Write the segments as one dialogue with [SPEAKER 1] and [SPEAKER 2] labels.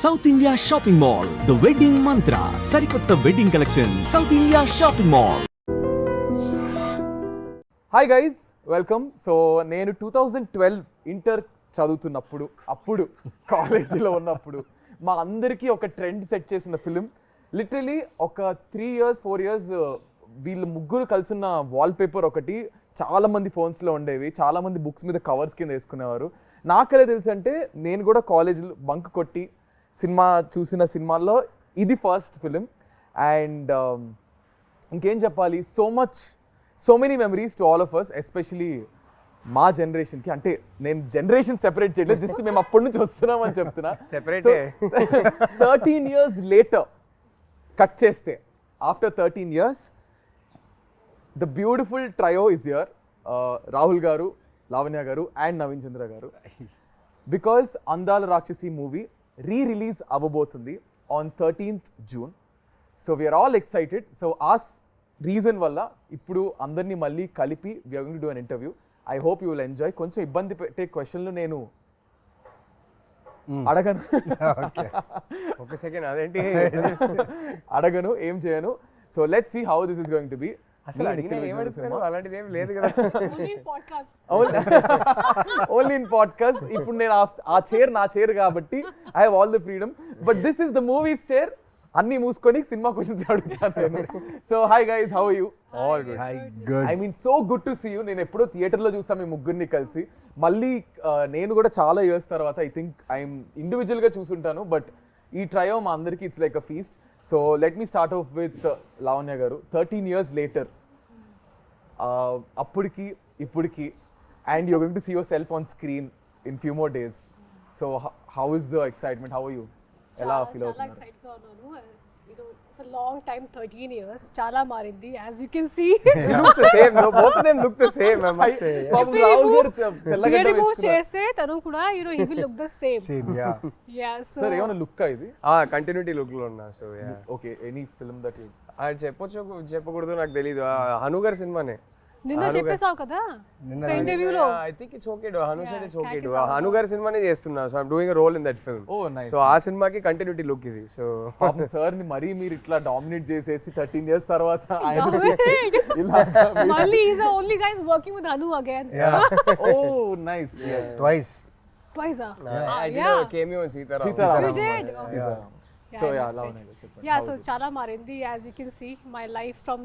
[SPEAKER 1] South India Shopping Mall, The Wedding Mantra, Sarikotta Wedding Collection, South India Shopping Mall.
[SPEAKER 2] Hi guys welcome. So నేను 2012 inter చదువుతున్నప్పుడు అప్పుడు కాలేజీలో ఉన్నప్పుడు మా అందరికీ ఒక ట్రెండ్ సెట్ చేసిన ఫిలిం. లిటరలీ ఒక 3 years 4 years వీళ్ళు ముగ్గురు కలిసిన వాల్పేపర్ ఒకటి చాలామంది ఫోన్స్లో ఉండేవి, చాలామంది బుక్స్ మీద కవర్స్ కింద వేసుకునేవారు. నాకెలా తెలుసు అంటే నేను కూడా కాలేజీలో బంక్ కొట్టి సినిమా చూసిన సినిమాల్లో ఇది ఫస్ట్ ఫిలిం. అండ్ ఇంకేం చెప్పాలి, so many memories to all of us, especially మా జనరేషన్కి. అంటే నేను జనరేషన్ సెపరేట్ చేయలేదు, జస్ట్ మేము అప్పటి నుంచి వస్తున్నామని చెప్తున్నా. 13 years later కట్ చేస్తే, after 13 years the beautiful trio is here. Rahul గారు, లావణ్య గారు అండ్ నవీన్ చంద్ర గారు. బికాస్ అందాల రాక్షసి మూవీ రీ-రిలీజ్ అవ్వబోతుంది on 13th June. So we are all excited. So ఆ రీజన్ వల్ల ఇప్పుడు అందరినీ మళ్ళీ కలిపి we are going to do an interview. I hope you will enjoy. కొంచెం ఇబ్బంది పెట్టే క్వశ్చన్లు నేను అడగను.
[SPEAKER 3] ఒక సెకండ్, అదేంటి
[SPEAKER 2] అడగను, ఏం చేయను. So let's see how this is going to be.
[SPEAKER 3] అసలు అలాంటిది ఏం లేదు కదా.
[SPEAKER 2] Only in podcast. ఇప్పుడు నేను ఆ చైర్ నా చైర్ కాబట్టి I have all the freedom. But this is the movies chair. అన్ని మూసుకొని సినిమా క్వశ్చన్స్ అడుగుతాను. So hi guys, how are you?
[SPEAKER 3] All good.
[SPEAKER 2] I mean so good to see you. నేను ఎప్పుడో థియేటర్లో చూస్తాను మీ ముగ్గురిని కలిసి. మళ్ళీ నేను కూడా చాలా ఇయర్స్ తర్వాత ఐ థింక్ ఐఎమ్ ఇండివిజువల్గా చూసుంటాను, బట్ ఈ ట్రయో మా అందరికీ it's like a feast. So let me start off with Lavanya garu. 13 years later, అప్పటికి ఇప్పటికి, and you're going to see yourself on screen in few more days. So how is the excitement? How are you? ఎలా feel అవుతున్నారు?
[SPEAKER 4] It's a long time, 13 years. Chala marindi, as you can see.
[SPEAKER 3] She looks the same. No, both of them look the same, I must say.
[SPEAKER 2] Rahul garu
[SPEAKER 4] remove cheste tanu kuda, he will look the same. Yeah, so
[SPEAKER 2] sir, ఏమన్నా look ఇది?
[SPEAKER 3] Continuity look లో ఉన్నా. So yeah,
[SPEAKER 2] okay. Any film that you
[SPEAKER 3] చెప్పకూడదు, నాకు తెలీదు. హను గారి సినిమానే
[SPEAKER 4] నిన్న చెప్పేసావు కదా ఇంటర్వ్యూలో.
[SPEAKER 3] ఐ థింక్ ఇట్స్ ఓకే డు. హను said it's okay డు. హను గారి సినిమానే చేస్తున్నా. So I am doing a role in that film.
[SPEAKER 2] Oh nice.
[SPEAKER 3] So ఆ సినిమాకి కంటిన్యూటీ లుక్ ఇది. సో
[SPEAKER 2] పాపం సార్ ని మరీ మీరు ఇట్లా డామినేట్ చేసేసి 13 years తర్వాత
[SPEAKER 4] మళ్ళీ he's the only guy working with Hanu again.
[SPEAKER 2] Oh nice.
[SPEAKER 5] Twice.
[SPEAKER 3] I did a cameo in Sita Rahul.
[SPEAKER 4] You did?
[SPEAKER 2] So yeah, Lavanya, చెప్పండి.
[SPEAKER 4] Yeah, so chala marindi, as you can see, my life from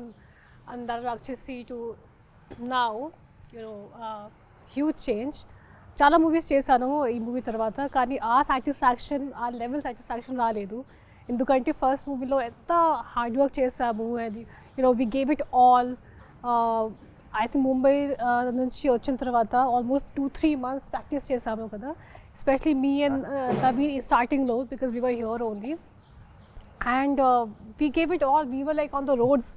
[SPEAKER 4] Andala Rakshasi to now, huge change. చాలా movies చేశాను ఈ movie తర్వాత, కానీ ఆ satisfaction, ఆ level satisfaction రాలేదు. ఎందుకంటే ఫస్ట్ మూవీలో ఎంత హార్డ్ వర్క్ చేసాము, and we gave it all. I think Mumbai నుంచి వచ్చిన తర్వాత ఆల్మోస్ట్ 2-3 months ప్రాక్టీస్ చేసాము కదా, ఎస్పెషలీ మీ అండ్ నవీన్ స్టార్టింగ్లో, because we were here only. And we gave it all. We were like on the roads,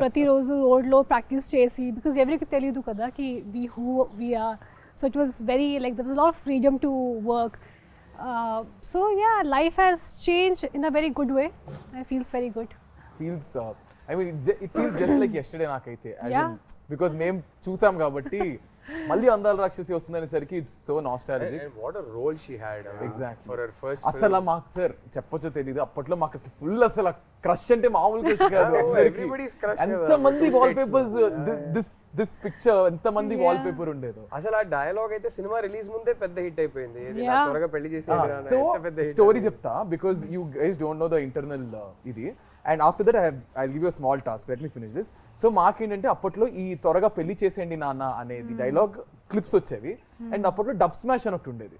[SPEAKER 4] ప్రతిరోజు రోడ్లో practice చేసి, బికాస్ ఎవరికి తెలియదు కదా కి who we are. So it was very like there was lot of freedom to work. So yeah, life has changed in a very good way. I feels very good.
[SPEAKER 2] Feels I mean it feels just like yesterday నాకైతే, because మేము చూసాం కాబట్టి. మళ్ళీ అందాల రాక్షసి వస్తుందనేసరికి it's so nostalgic.
[SPEAKER 3] And what a role she had.
[SPEAKER 2] Exactly.
[SPEAKER 3] For her first
[SPEAKER 2] అసలు మాకు sir చెప్పొచ్చో తెలీదు, అప్పట్లో మాకు అసలు ఫుల్ అసలు క్రష్ అంటే మామూలు క్రష్ కాదు.
[SPEAKER 3] Everybody's crush.
[SPEAKER 2] ఎంతమంది వాల్ పేపర్స్, దిస్ పిక్చర్ ఎంతమంది వాల్ పేపర్ ఉండేదో.
[SPEAKER 3] అసలు ఆ డైలాగ్ అయితే సినిమా రిలీజ్ ముందే పెద్ద హిట్ అయిపోయింది. త్వరగా పెళ్లి చేసి
[SPEAKER 2] సో స్టోరీ చెప్తా, because you guys don't know the internal ఇది. And after that I give you small task. Let me finish this. So మాకేంటంటే అప్పట్లో ఈ త్వరగా పెళ్లి చేసేయండి నాన్న అనేది డైలాగ్ క్లిప్స్ వచ్చేవి. అండ్ అప్పట్లో డబ్ స్మాష్ అని ఒకటి ఉండేది.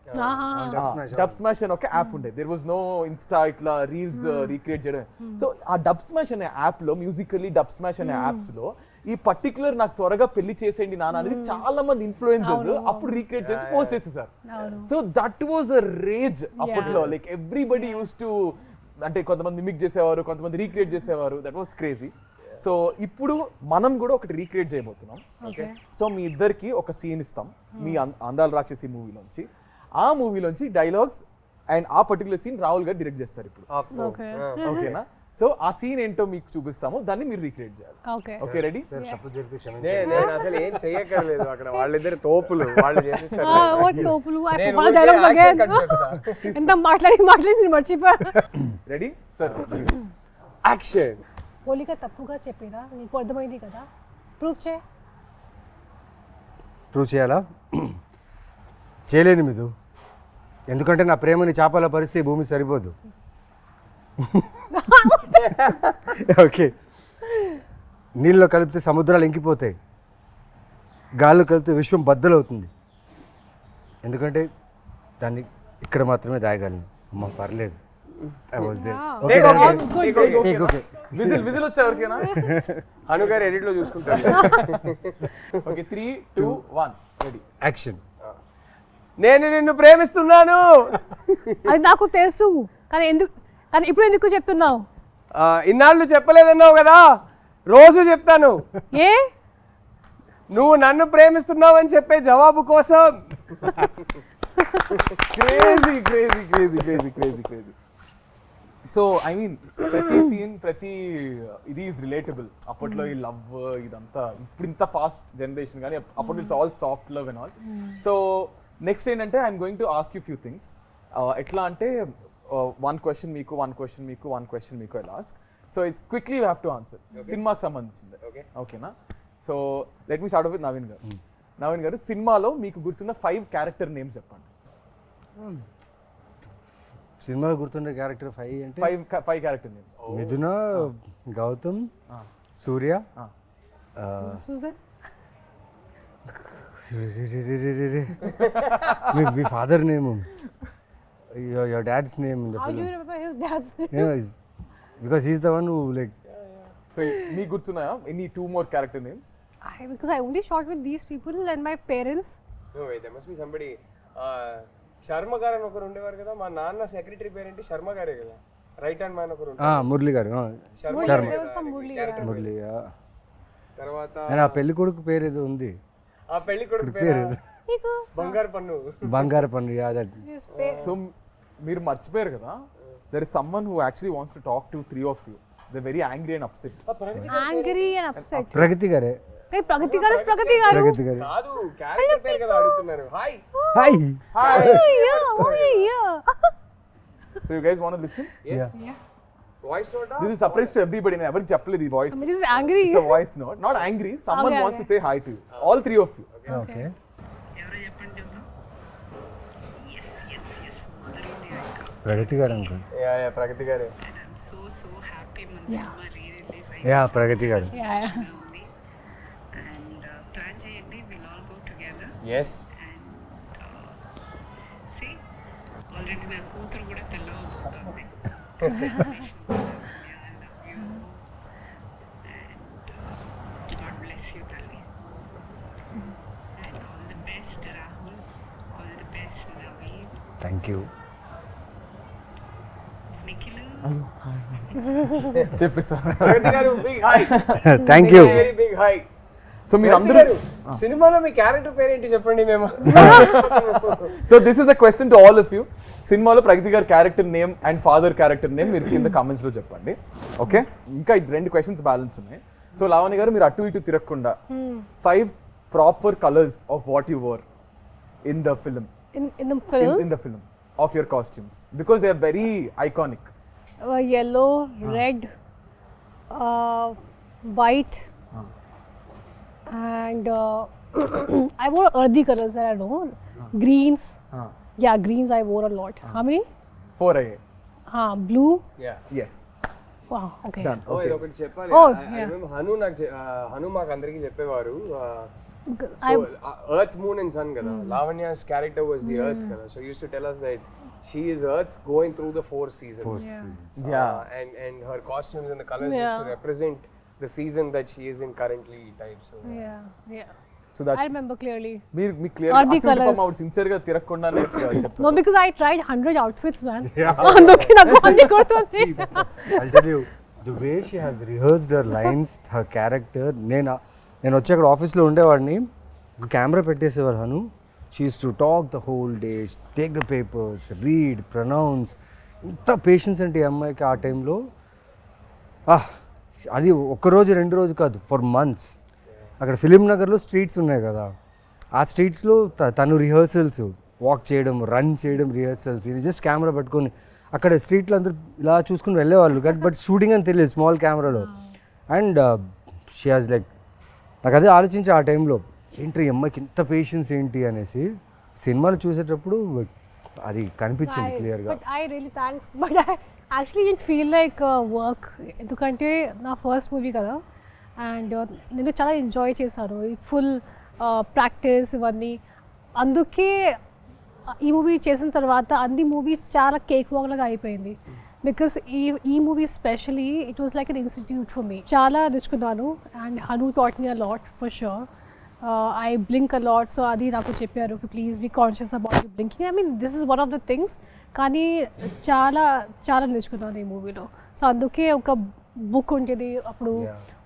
[SPEAKER 2] డబ్ స్మాష్ అని ఒక యాప్ ఉండేది. దేర్ వాజ్ నో ఇన్స్టా ఇట్లా రీల్స్ రీక్రియేట్ చేయడం. సో ఆ డబ్ స్మాష్ అనే యాప్ లో, మ్యూజికల్లీ డబ్ స్మాష్ అనే యాప్స్ లో ఈ పర్టికులర్ నాకు త్వరగా పెళ్లి చేసేయండి నాన్న అనేది చాలా మంది ఇన్ఫ్లుయెన్సర్స్ అప్పుడు రీక్రియేట్ చేసి పోస్ట్ చేసేసారు. So that was a rage అప్పట్లో. లైక్ ఎవ్రీబడి యూస్ టు, అంటే కొంతమంది మిమిక్ చేసేవారు, కొంతమంది రీక్రియేట్ చేసేవారు. That was crazy. సో ఇప్పుడు మనం కూడా ఒకటి రీక్రియేట్ చేయబోతున్నాం. సో మీ ఇద్దరికి ఒక సీన్ ఇస్తాం మీ అందాల రాక్షసి మూవీలోంచి. ఆ మూవీలోంచి డైలాగ్స్ అండ్ ఆ పర్టికులర్ సీన్ రాహుల్ గారు డైరెక్ట్ చేస్తారు ఇప్పుడు. ఓకేనా? సో ఆ సీన్ ఏంటో మీకు చూపిస్తాము, దాన్ని మీరు రీక్రియేట్ చేయాలి.
[SPEAKER 4] Okay
[SPEAKER 2] okay ready?
[SPEAKER 5] సార్ తప్పు జరిగితే క్షమించండి.
[SPEAKER 3] నేను అసలు ఏం చెయ్యక్కర్లేదు, అక్కడ వాళ్ళిద్దరు తోపులు వాళ్ళు చేసిస్తారు.
[SPEAKER 4] తోపులు
[SPEAKER 3] నేను
[SPEAKER 4] వాళ్ళ
[SPEAKER 3] ఊరికే
[SPEAKER 4] డైలాగ్స్
[SPEAKER 3] action
[SPEAKER 4] అగైన్
[SPEAKER 3] cut చెప్తా.
[SPEAKER 4] ఎంత మాట్లాడి నేను మర్చిపోయా.
[SPEAKER 2] Ready sir?
[SPEAKER 3] యాక్షన్.
[SPEAKER 4] పోలిక తప్పుగా చెప్పిరా, నీకు అర్థమైంది కదా, ప్రూఫ్ చే.
[SPEAKER 5] ప్రూవ్ చేయాలా? చేయలేను మీరు, ఎందుకంటే నా ప్రేమని చేపల పరిస్థితి భూమి సరిపోదు. ఓకే, నీళ్ళలో కలిపితే సముద్రాలు ఇంకిపోతాయి, గాల్లో కలిపితే విశ్వం బద్దలవుతుంది, ఎందుకంటే దాన్ని ఇక్కడ మాత్రమే దాయగలను. అమ్మ పర్లేదు.
[SPEAKER 2] విజిల్ వచ్చా ఎవరికైనా?
[SPEAKER 3] హను గారు ఎడిట్ లో చూసుకుంటారు.
[SPEAKER 2] Okay 3, 2, 1 ready
[SPEAKER 5] action.
[SPEAKER 3] నేను నిన్ను ప్రేమిస్తున్నాను.
[SPEAKER 4] అది నాకు తెలుసు, కానీ ఇప్పుడు ఎందుకు చెప్తున్నావు?
[SPEAKER 3] ఇన్నాళ్ళు చెప్పలేదన్నావు కదా, రోజు చెప్తాను.
[SPEAKER 4] ఏ
[SPEAKER 3] నువ్వు నన్ను ప్రేమిస్తున్నావు అని చెప్పే జవాబు కోసం.
[SPEAKER 2] Crazy crazy crazy crazy crazy crazy. So I mean ప్రతి సీన్ ప్రతి ఇది ఈజ్ రిలేటబుల్. అప్పట్లో ఈ లవ్ ఇదంతా, ఇప్పుడు ఇంత ఫాస్ట్ జనరేషన్ కానీ అప్పట్లో it's all soft love and all. So next ఏంటంటే I'm going to ask you few things. ఎట్లా అంటే వన్ క్వశ్చన్ మీకు, వన్ క్వశ్చన్ మీకు, వన్ క్వశ్చన్ మీకు I ask. So it's quickly you have to answer. సినిమాకి సంబంధించింది. ఓకేనా? So let me start off with Naveen గారు. నవీన్ గారు, సినిమాలో మీకు గుర్తున్న 5 క్యారెక్టర్ నేమ్స్ చెప్పండి.
[SPEAKER 5] సినిమాలో గుర్తుండే క్యారెక్టర్ 5 అంటే
[SPEAKER 2] 5 క్యారెక్టర్ నేమ్స్.
[SPEAKER 5] మిథున, గౌతమ్, సూర్య, మీ father name, your dad's name in the
[SPEAKER 4] How
[SPEAKER 5] film.
[SPEAKER 4] do you remember his dad's name?
[SPEAKER 5] Yeah, because he's the one who like.
[SPEAKER 2] So మీకు గుర్తున్నాయా any 2 more character names?
[SPEAKER 4] Because I only shot with these people and my parents.
[SPEAKER 3] No way, there must be somebody. Sharma గారు అని ఒకరు ఉండేవారు కదా, మా నాన్న secretary పేరేంటి? శర్మ గారే కదా, రైట్ హ్యాండ్ మ్యాన్ ఒకరు ఉంటారు.
[SPEAKER 5] మురళి గారు.
[SPEAKER 3] Sharma
[SPEAKER 4] There was some Murli.
[SPEAKER 5] Murali.
[SPEAKER 3] తర్వాత
[SPEAKER 5] నేను ఆ పెళ్లి కొడుకు పేరు ఏదో ఉంది,
[SPEAKER 3] ఆ పెళ్లి కొడుకు పేరు
[SPEAKER 4] Niku.
[SPEAKER 3] బంగారు పన్ను.
[SPEAKER 5] బంగారు పన్ను. దట్.
[SPEAKER 4] His face.
[SPEAKER 2] సో మీరు మర్చిపోయారు కదా, there is someone who actually wants to talk to 3 of you. They very angry and upset.
[SPEAKER 4] Angry and upset.
[SPEAKER 5] Pragati గారే.
[SPEAKER 4] Hey, Pragati garu is Pragati garu.
[SPEAKER 5] ప్రగతి గారు.
[SPEAKER 3] కాదు, క్యారెక్టర్ పేరు కదా అడుగుతున్నారు. Hi
[SPEAKER 5] hi.
[SPEAKER 4] Yeah.
[SPEAKER 2] So you guys want to listen?
[SPEAKER 3] yes voice note.
[SPEAKER 2] This is surprise to everybody. నేను ఎవరికి చెప్పలేదు ఈ voice.
[SPEAKER 4] Somebody is angry.
[SPEAKER 2] It's a voice note, not angry. Someone
[SPEAKER 4] Okay,
[SPEAKER 2] wants to say hi to you, all 3 of you.
[SPEAKER 5] Okay.
[SPEAKER 6] ఎవరో చెప్పండి చూద్దాం. Yes
[SPEAKER 5] ప్రగతి గారు uncle.
[SPEAKER 3] Yeah Pragati గారే.
[SPEAKER 6] And I'm so happy మన సినిమా రీరిలీజ్
[SPEAKER 5] యా ప్రగతి గారు.
[SPEAKER 4] Yeah.
[SPEAKER 6] ఉంది. And plan చేయండి, will all go together.
[SPEAKER 3] Yes.
[SPEAKER 6] And see already నా కూతురు కూడా తెల్లవబోతుంది. I love you. And God bless you, Tali. And all the best, Rahul. All the best, Naveen.
[SPEAKER 5] Thank you.
[SPEAKER 6] Nikhilu.
[SPEAKER 2] చెప్పేసారు.
[SPEAKER 3] Pragati garu big hi.
[SPEAKER 5] Thank you.
[SPEAKER 3] Very big hi.
[SPEAKER 2] So మీరు అందరూ
[SPEAKER 3] సినిమాలో మీ character పేరేంటి చెప్పండి మేము.
[SPEAKER 2] So this is a question to all of you. సినిమాలో ప్రగతి గారి character name and father character name మీరు కింద కామెంట్స్ లో చెప్పండి. ఓకే, ఇంకా 2 క్వశ్చన్స్ బ్యాలెన్స్ ఉన్నాయి. సో లావణ్య గారు, మీరు అటు ఇటు తిరగకుండా 5 proper colours of what you wore in the film.
[SPEAKER 4] In the film,
[SPEAKER 2] in the film of your costumes, because they are very iconic.
[SPEAKER 4] Yellow, red, white, and I wore earthy colors that I know. Greens. Yeah, greens I wore a lot. How many?
[SPEAKER 2] 4 అయ్యాయి.
[SPEAKER 4] Blue.
[SPEAKER 3] Yeah.
[SPEAKER 2] Yes,
[SPEAKER 4] Wow. Okay.
[SPEAKER 2] done.
[SPEAKER 3] ఓ
[SPEAKER 2] Okay.
[SPEAKER 3] ఇది ఒకటి చెప్పాలి.
[SPEAKER 4] Oh,
[SPEAKER 3] I
[SPEAKER 4] yeah.
[SPEAKER 3] remember Hanu నాకు హను మాకు అందరికి చెప్పేవారు.
[SPEAKER 4] I
[SPEAKER 3] earth moon and sun కదా, Lavanya's character was the earth కదా, so used to tell us that she is earth going through the 4 seasons.
[SPEAKER 2] Yeah.
[SPEAKER 3] And her costumes and the colors used to
[SPEAKER 4] Yeah.
[SPEAKER 3] represent the season that she is in currently type. So
[SPEAKER 4] yeah.
[SPEAKER 2] So that's
[SPEAKER 4] I remember clearly.
[SPEAKER 2] మీరు మీ clear
[SPEAKER 4] Or the colours.
[SPEAKER 2] Sincere గా తిరగకుండానే చెప్పారు.
[SPEAKER 4] No, because I tried 100 outfits, man. అందుకే నాకు అన్ని గుర్తుంది.
[SPEAKER 5] I'll tell you, the way she has rehearsed her lines, her character. నేను వచ్చి అక్కడ ఆఫీస్లో ఉండేవాడిని, కెమెరా పెట్టేసేవారు Hanu. She used to talk the whole day, take the papers, read, pronounce. ఇంత పేషెన్స్ అంటే ఈ అమ్మాయికి ఆ టైంలో. అది ఒక్కరోజు 2 రోజు కాదు, ఫర్ మంత్స్. అక్కడ ఫిలిం నగర్లో స్ట్రీట్స్ ఉన్నాయి కదా, ఆ స్ట్రీట్స్లో తను రిహర్సల్స్, వాక్ చేయడం, రన్ చేయడం, రిహర్సల్స్, ఇది జస్ట్ కెమెరా పట్టుకొని అక్కడ స్ట్రీట్లో అందరూ ఇలా చూసుకుని వెళ్ళేవాళ్ళు. బట్ షూటింగ్ అని తెలియదు స్మాల్ కెమెరాలో. అండ్ షీ హాజ్ లైక్, నాకు అదే ఆలోచించి ఆ టైంలో ఏంటి అమ్మాయికి ఇంత పేషెన్స్ ఏంటి అనేసి సినిమాలు చూసేటప్పుడు అది కనిపించింది క్లియర్గా.
[SPEAKER 4] But I really thanks, but I actually it feel like work, ఎందుకంటే నా ఫస్ట్ మూవీ కదా, అండ్ నేను చాలా ఎంజాయ్ చేశాను ఈ ఫుల్ ప్రాక్టీస్ ఇవన్నీ. అందుకే ఈ మూవీ చేసిన తర్వాత అన్ని మూవీస్ చాలా కేక్ వాక్ లాగా అయిపోయింది. బికాస్ ఈ movie especially it was like an institute for me. చాలా నేర్చుకున్నాను, and Hanu taught me a lot for sure. I blink a lot, so అది నాకు చెప్పారు please be conscious about blinking. I mean this is one of the things, కానీ చాలా నేర్చుకున్నాను ఈ మూవీలో. సో అందుకే ఒక బుక్ ఉంటుంది అప్పుడు,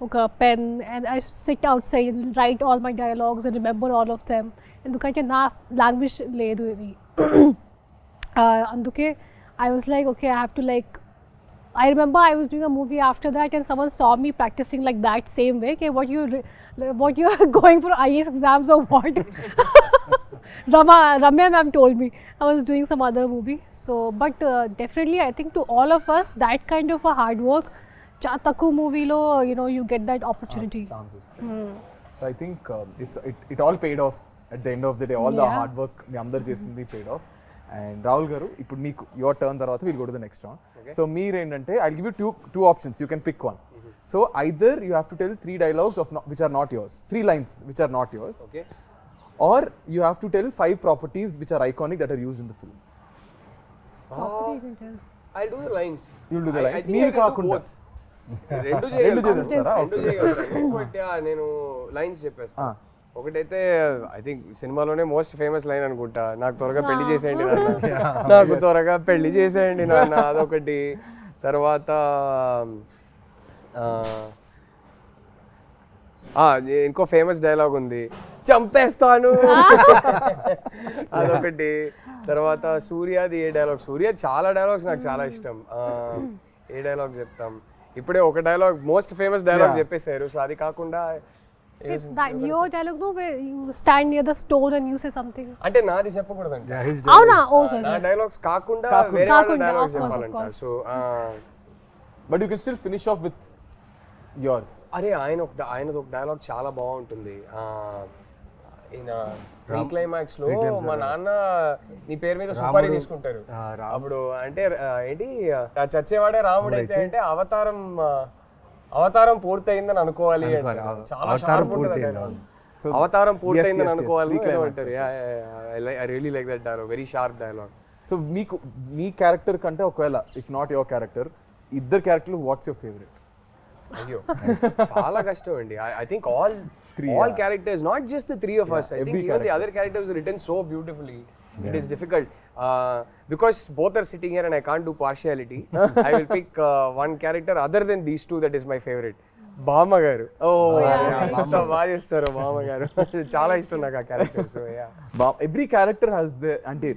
[SPEAKER 4] ఒక pen, and I SIT out side and right all my dialogues and remember all of them. ఎందుకంటే నా లాంగ్వేజ్ లేదు ఇది. అందుకే I was like, okay, I have to like, I remember I was doing a movie after that and someone saw me practicing like that same way. Okay, what you are going for IAS exams or what? Ramya ma'am told me I was doing some other movie. So, but definitely I think to all of us, that kind of a hard work, Chataku movie lo, you know, you get that opportunity.
[SPEAKER 2] So I think it all paid off at the end of the day. All the hard work మీ అందరు చేసింది paid off. And Rahul garu, ఇప్పుడు మీకు your turn తర్వాత will go to the next round. So మీరు ఏంటంటే I give you two options, you can pick one. So either you have to tell 3 dialogues of which are not yours, 3 lines which are not yours,
[SPEAKER 3] Okay.
[SPEAKER 2] or you have to tell 5 properties which are iconic that are used in the film.
[SPEAKER 3] I'll do the lines.
[SPEAKER 2] You'll do the lines.
[SPEAKER 3] I think
[SPEAKER 2] మీరు
[SPEAKER 3] I can do
[SPEAKER 2] కాకుండా
[SPEAKER 3] both. రెండు
[SPEAKER 2] చేసేస్తారా?
[SPEAKER 3] చేయగలుగుతాను. But నేను lines చెప్పేస్తాను. ఒకటైతే I think సినిమాలోనే most famous line అనుకుంటా, నాకు త్వరగా పెళ్లి చేసేయండి నాన్న, నాకు త్వరగా పెళ్లి చేసేయండి నాన్న, అదొకటి. తర్వాత ఇంకో ఫేమస్ డైలాగ్ ఉంది, చంపేస్తాను, అదొకటి. తర్వాత సూర్యాది ఏ డైలాగ్, సూర్య చాలా డైలాగ్స్ నాకు చాలా ఇష్టం. ఏ డైలాగ్ చెప్తాం, ఇప్పుడే ఒక డైలాగ్ మోస్ట్ ఫేమస్ డైలాగ్ చెప్పేశారు. సో అది కాకుండా
[SPEAKER 4] your dialogue, no, where you stand near the stone and you say something.
[SPEAKER 3] అంటే నాది చెప్పకూడదండి,
[SPEAKER 4] అవునా? ఓ సారీ,
[SPEAKER 3] నా డైలాగ్స్ కాకుండా వేరే డైలాగ్స్ చెప్పాలంట. So
[SPEAKER 2] but you can still finish off with yours.
[SPEAKER 3] అరే ఆయనది ఒక డైలాగ్ చాలా బాగుంటుంది. ఈయన క్లైమాక్స్ లో మా నాన్న నీ పేరు మీద సుపారీ తీసుకుంటారు. అప్పుడు అంటే ఏంటి, చచ్చేవాడే రాముడు అయితే అంటే అవతారం పూర్తయిందని అనుకోవాలి, చాలా షార్ప్ ఉంటుంది. అవతారం పూర్తయిందని అనుకోవాలి అంటారు. I really like that dialogue, very sharp dialogue.
[SPEAKER 2] So మీకు మీ క్యారెక్టర్ కంటే ఒకవేళ ఇఫ్ నాట్ యువర్ క్యారెక్టర్, ఇద్దరు క్యారెక్టర్లు వాట్స్ యువర్ ఫేవరెట్?
[SPEAKER 3] అయ్యో చాలా కష్టం అండి. I think all characters, not just the 3 of us. I think even the other characters are written so beautifully. It is difficult because both are sitting here and I can't do partiality. I will pick one character other than these 2 that is my favorite. Bama garu. ఎంత బాగా చేస్తారు బామ గారు, చాలా ఇష్టం నాకు ఆ character. So
[SPEAKER 2] every character has the, అంటే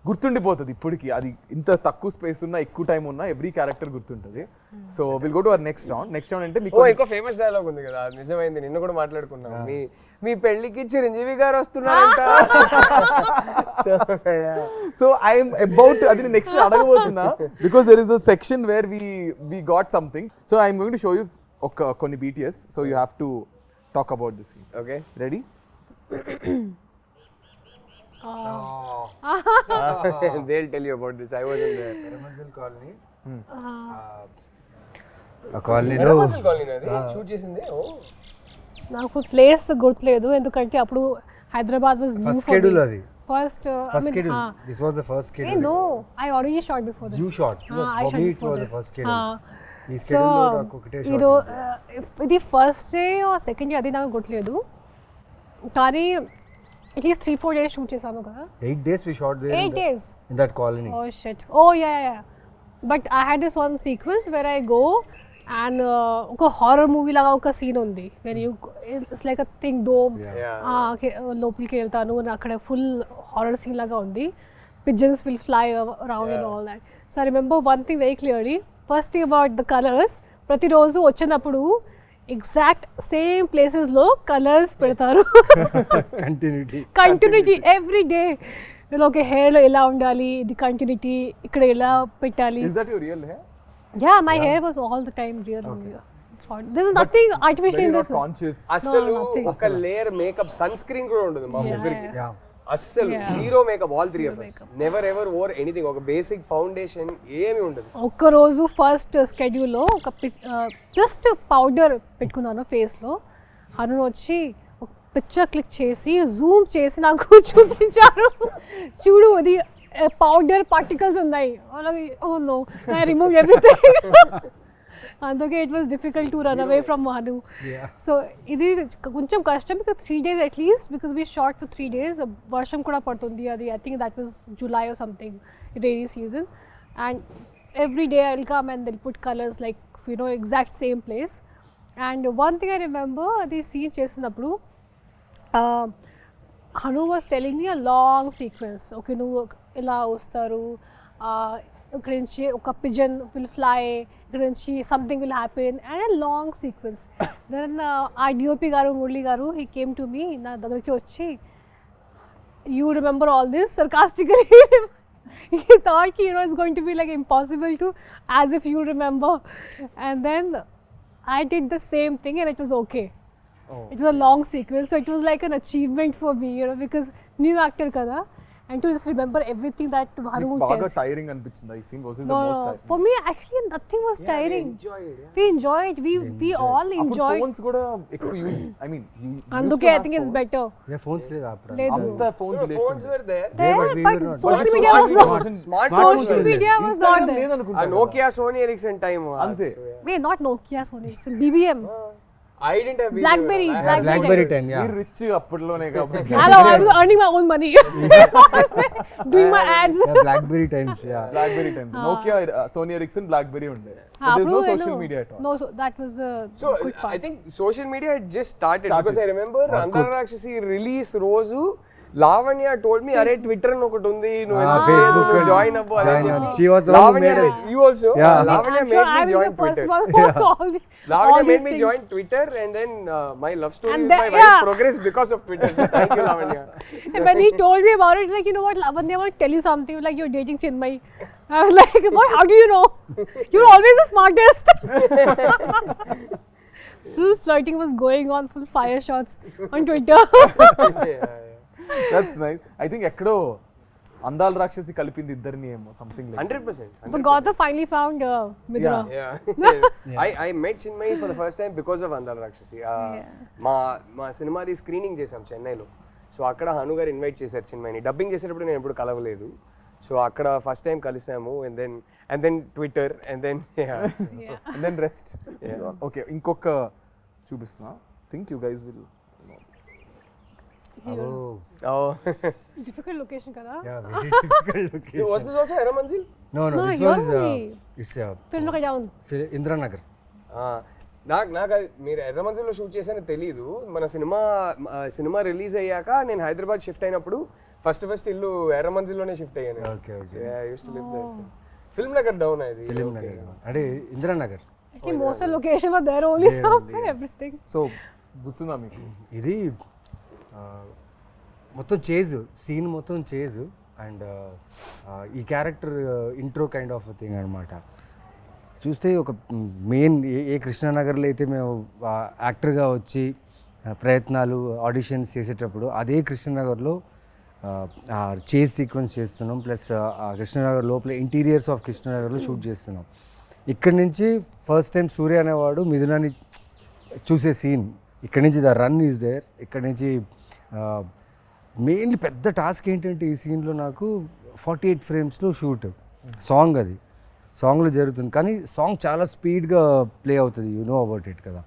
[SPEAKER 2] గుర్తుండిపోతుంది ఇప్పటికి, అది ఇంత తక్కువ స్పేస్ ఉన్నా ఎక్కువ టైం ఉన్నా ఎవ్రీ క్యారెక్టర్ గుర్తుంటుంది. So will go to our next round. Next round అంటే మీకు
[SPEAKER 3] ఇంకో ఫేమస్ డైలాగ్ ఉంది కదా, అది నిజమైంది, నిన్న కూడా మాట్లాడుకున్నాం. మీ పెళ్లికి చిరంజీవి గారు వస్తున్నారంట.
[SPEAKER 2] సో ఐఎమ్ అబౌట్ అది నెక్స్ట్ అడగబోతున్నా, because there is a section where we got something. So I'm going to show you కొన్ని BTS. So you have to talk about this. Okay, ready?
[SPEAKER 3] They'll tell you about this. I wasn't there.
[SPEAKER 5] Permanent colony.
[SPEAKER 3] ఆ కాలనీలో shoot చేసింది.
[SPEAKER 4] నాకు place గుర్తులేదు, ఎందుకంటే అప్పుడు Hyderabad was new for me.
[SPEAKER 5] అది
[SPEAKER 4] first
[SPEAKER 5] schedule. This was the first schedule.
[SPEAKER 4] No, I already shot before this.
[SPEAKER 5] You shot.
[SPEAKER 4] I
[SPEAKER 5] For me it was the first schedule. ఈ schedule లో నాకు ఒకటే షాట్.
[SPEAKER 4] ఇది first day or second day అది నాకు గుర్తులేదు, కానీ అట్లీస్ట్ 3-4 days షూట్ చేసాము కదా.
[SPEAKER 5] 8 days we shot there.
[SPEAKER 4] 8 days
[SPEAKER 5] in that colony.
[SPEAKER 4] Oh shit. Oh yeah. But I had this one sequence where I go and ఒక horror movie లాగా ఒక scene ఉంది, when you it's like a thing dome, లోపలికి వెళ్తాను అక్కడ full horror scene లాగా ఉంది, pigeons will fly around and all that. So I remember one thing very clearly. First thing about the colors, ప్రతిరోజు వచ్చినప్పుడు ఎగ్జాక్ట్ సేమ్ ప్లేసెస్లో colours పెడతారు. Continuity every day. Okay, హెయిర్లో ఎలా ఉండాలి, ఇది కంటిన్యూటీ, ఇక్కడ ఎలా పెట్టాలి.
[SPEAKER 2] Is that your real hair?
[SPEAKER 4] Yeah, my hair was all the time real. There is nothing artificial in this.
[SPEAKER 2] Conscious.
[SPEAKER 3] అసలు
[SPEAKER 4] nothing.
[SPEAKER 3] ఒక లేయర్ మేకప్ సన్ స్క్రీన్ కూడా ఉండదు మా ముగ్గురికి.
[SPEAKER 5] Yeah.
[SPEAKER 3] అస్సలు zero makeup, all three of us. Never ever or anything. ఒక basic foundation ఏమీ ఉండదు.
[SPEAKER 4] ఒక్కరోజు ఫస్ట్ స్కెడ్యూల్లో ఒక జస్ట్ పౌడర్ పెట్టుకున్నాను ఫేస్లో. హను వచ్చి ఒక పిక్చర్ క్లిక్ చేసి జూమ్ చేసి నాకు చూపించారు, చూడు అది పౌడర్ పార్టికల్స్ ఉన్నాయి. Oh no, I remove everything. అందుకే it was difficult to run away from Hanu. So ఇది కొంచెం కష్టం, because 3 days at least, because we shot for 3 days. వర్షం కూడా పడుతుంది, అది I think that was July or something, rainy season. And every day I will come and they'll put colours like exact same place. And one thing I remember, అది scene చేసినప్పుడు Hanu was telling me a long sequence. Okay, నువ్వు ఎలా వస్తారు, ఇక్కడ నుంచి ఒక pigeon will fly, ఇక్కడ నుంచి something will happen, and long sequence. Then ఆ డిఓపి గారు, మురళి గారు, హీ కేమ్ టు మీ, నా దగ్గరికి వచ్చి, you remember all this sarcastically. He thought it's going to be like impossible to, as if you remember. And then I did the same thing and it was okay. It was a long sequence, so it was like an achievement for me, because new actor kada, and to just remember everything that Haru
[SPEAKER 2] బాగా
[SPEAKER 4] tells.
[SPEAKER 2] Tiring అనిపించింది ఈ scene. Was this the
[SPEAKER 4] No,
[SPEAKER 2] most
[SPEAKER 4] no,
[SPEAKER 2] tiring?
[SPEAKER 4] for me actually nothing was tiring. We enjoyed. We all enjoyed.
[SPEAKER 2] Phones కూడా ఎక్కువ use, I mean
[SPEAKER 4] అందుకే I think it's better.
[SPEAKER 5] Yeah, phones లేదా అప్పుడు?
[SPEAKER 4] లేదు.
[SPEAKER 2] అంత phones
[SPEAKER 3] phones were there.
[SPEAKER 4] There,
[SPEAKER 5] but we
[SPEAKER 4] but
[SPEAKER 5] were not.
[SPEAKER 4] social
[SPEAKER 2] But
[SPEAKER 4] media was
[SPEAKER 2] social
[SPEAKER 4] not.
[SPEAKER 2] media
[SPEAKER 3] Smartphones
[SPEAKER 4] Social
[SPEAKER 3] were
[SPEAKER 4] media was not there.
[SPEAKER 2] లేదనుకుంటా.
[SPEAKER 3] Nokia, Sony Ericsson time.
[SPEAKER 2] అంతే.
[SPEAKER 4] Wait, not Nokia, Sony, BBM.
[SPEAKER 3] I didn't have
[SPEAKER 4] Blackberry,
[SPEAKER 3] I had
[SPEAKER 5] Blackberry time, yeah.
[SPEAKER 2] మీరు rich అప్పట్లోనే కాబట్టి.
[SPEAKER 4] Hello, I was earning my own money. Doing my ads.
[SPEAKER 5] Yeah, Blackberry times, yeah.
[SPEAKER 2] BlackBerry times, Nokia, Sony Ericsson, BlackBerry ఉండే.
[SPEAKER 4] Ah,
[SPEAKER 2] There's no
[SPEAKER 4] approve,
[SPEAKER 2] social
[SPEAKER 4] no.
[SPEAKER 2] media at all.
[SPEAKER 4] No, so that was the
[SPEAKER 3] So
[SPEAKER 4] good part.
[SPEAKER 3] I think social media had just started. Because I remember Andala Rakshasi release రోజు Lavanya told me, "Arey Twitter no ఒకటి ఉంది, నువ్వు
[SPEAKER 5] Facebook
[SPEAKER 3] Facebook join అవ్వు అని
[SPEAKER 5] join
[SPEAKER 3] చెప్పి."
[SPEAKER 5] She was the one who
[SPEAKER 3] Lavanya,
[SPEAKER 5] made us.
[SPEAKER 3] you also?
[SPEAKER 5] Yeah.
[SPEAKER 3] Lavanya
[SPEAKER 4] I'm
[SPEAKER 3] made
[SPEAKER 4] sure
[SPEAKER 3] me
[SPEAKER 4] I was
[SPEAKER 3] join
[SPEAKER 4] the first
[SPEAKER 3] Twitter.
[SPEAKER 4] one who saw all
[SPEAKER 3] Lavanya
[SPEAKER 4] all
[SPEAKER 3] made
[SPEAKER 4] these
[SPEAKER 3] me
[SPEAKER 4] things.
[SPEAKER 3] join Twitter, and then my love story
[SPEAKER 4] And
[SPEAKER 3] with
[SPEAKER 4] then-
[SPEAKER 3] my wife
[SPEAKER 4] yeah.
[SPEAKER 3] progressed because of Twitter. So thank you, Lavanya.
[SPEAKER 4] And when he told me about it, he's like, you know what, Lavanya, I want to tell you something. Like, you're dating Chinmay. I was like, what? How do you know? You're always the smartest. Full flirting was going on, full fire shots on Twitter.
[SPEAKER 2] That's nice. I think ఎక్కడో అందాల రాక్షసి కలిపింది ఇద్దరిని ఏమో, something like
[SPEAKER 3] 100%.
[SPEAKER 4] But Gautam finally found Midra.
[SPEAKER 3] Yeah. I met Chinmay for the first time because of Andala Rakshasi. మా సినిమాది screening చేసాం చెన్నైలో. So అక్కడ హను గారు ఇన్వైట్ చేశారు చిన్మయ్ని. డబ్బింగ్ చేసేటప్పుడు నేను ఎప్పుడు కలవలేదు. సో అక్కడ ఫస్ట్ టైం కలిసాము. And then Twitter and then
[SPEAKER 2] and then rest. Okay, ఇంకొక చూపిస్తున్నా. Think you guys will know this.
[SPEAKER 4] Difficult location, kada?
[SPEAKER 5] Yeah, very difficult location.
[SPEAKER 3] Was this also Era Manzil?
[SPEAKER 5] No,
[SPEAKER 4] No,
[SPEAKER 5] this
[SPEAKER 4] yours
[SPEAKER 5] was
[SPEAKER 4] only.
[SPEAKER 5] it's
[SPEAKER 4] Film look down.
[SPEAKER 5] Indira Nagar.
[SPEAKER 3] నాకు మీరు ఎర్ర మంజిల్లో shoot చేశానో తెలీదు. మన cinema release అయ్యాక నేను Hyderabad shift అయినప్పుడు first ఇల్లు ఎర్ర మంజిల్లోనే షిఫ్ట్ అయ్యాను.
[SPEAKER 5] Okay.
[SPEAKER 3] ఫిల్మ్ నగర్ డౌన్ అది.
[SPEAKER 5] Film Nagar. అంటే Indira Nagar.
[SPEAKER 4] I think most of the location was there only, so everything.
[SPEAKER 2] So గుర్తుందా మీకు?
[SPEAKER 5] ఇది మొత్తం చేజ్, సీన్ మొత్తం చేజ్, అండ్ ఈ character intro kind of thing అనమాట. చూస్తే ఒక మెయిన్ ఏ కృష్ణానగర్లో అయితే మేము యాక్టర్గా వచ్చి ప్రయత్నాలు ఆడిషన్స్ చేసేటప్పుడు అదే కృష్ణానగర్లో చేజ్ సీక్వెన్స్ చేస్తున్నాం. ప్లస్ కృష్ణానగర్ లోపల ఇంటీరియర్స్ ఆఫ్ కృష్ణానగర్లో షూట్ చేస్తున్నాం. ఇక్కడి నుంచి ఫస్ట్ టైం సూర్య అనేవాడు మిథునాన్ని చూసే సీన్. ఇక్కడి నుంచి ద రన్ ఈజ్ దేర్. ఇక్కడి నుంచి మెయిన్లీ పెద్ద టాస్క్ ఏంటంటే ఈ సీన్లో నాకు 48 ఫ్రేమ్స్లో షూట్. సాంగ్ అది సాంగ్లో జరుగుతుంది, కానీ సాంగ్ చాలా స్పీడ్గా ప్లే అవుతుంది. యు నో అబౌట్ ఇట్ కదా.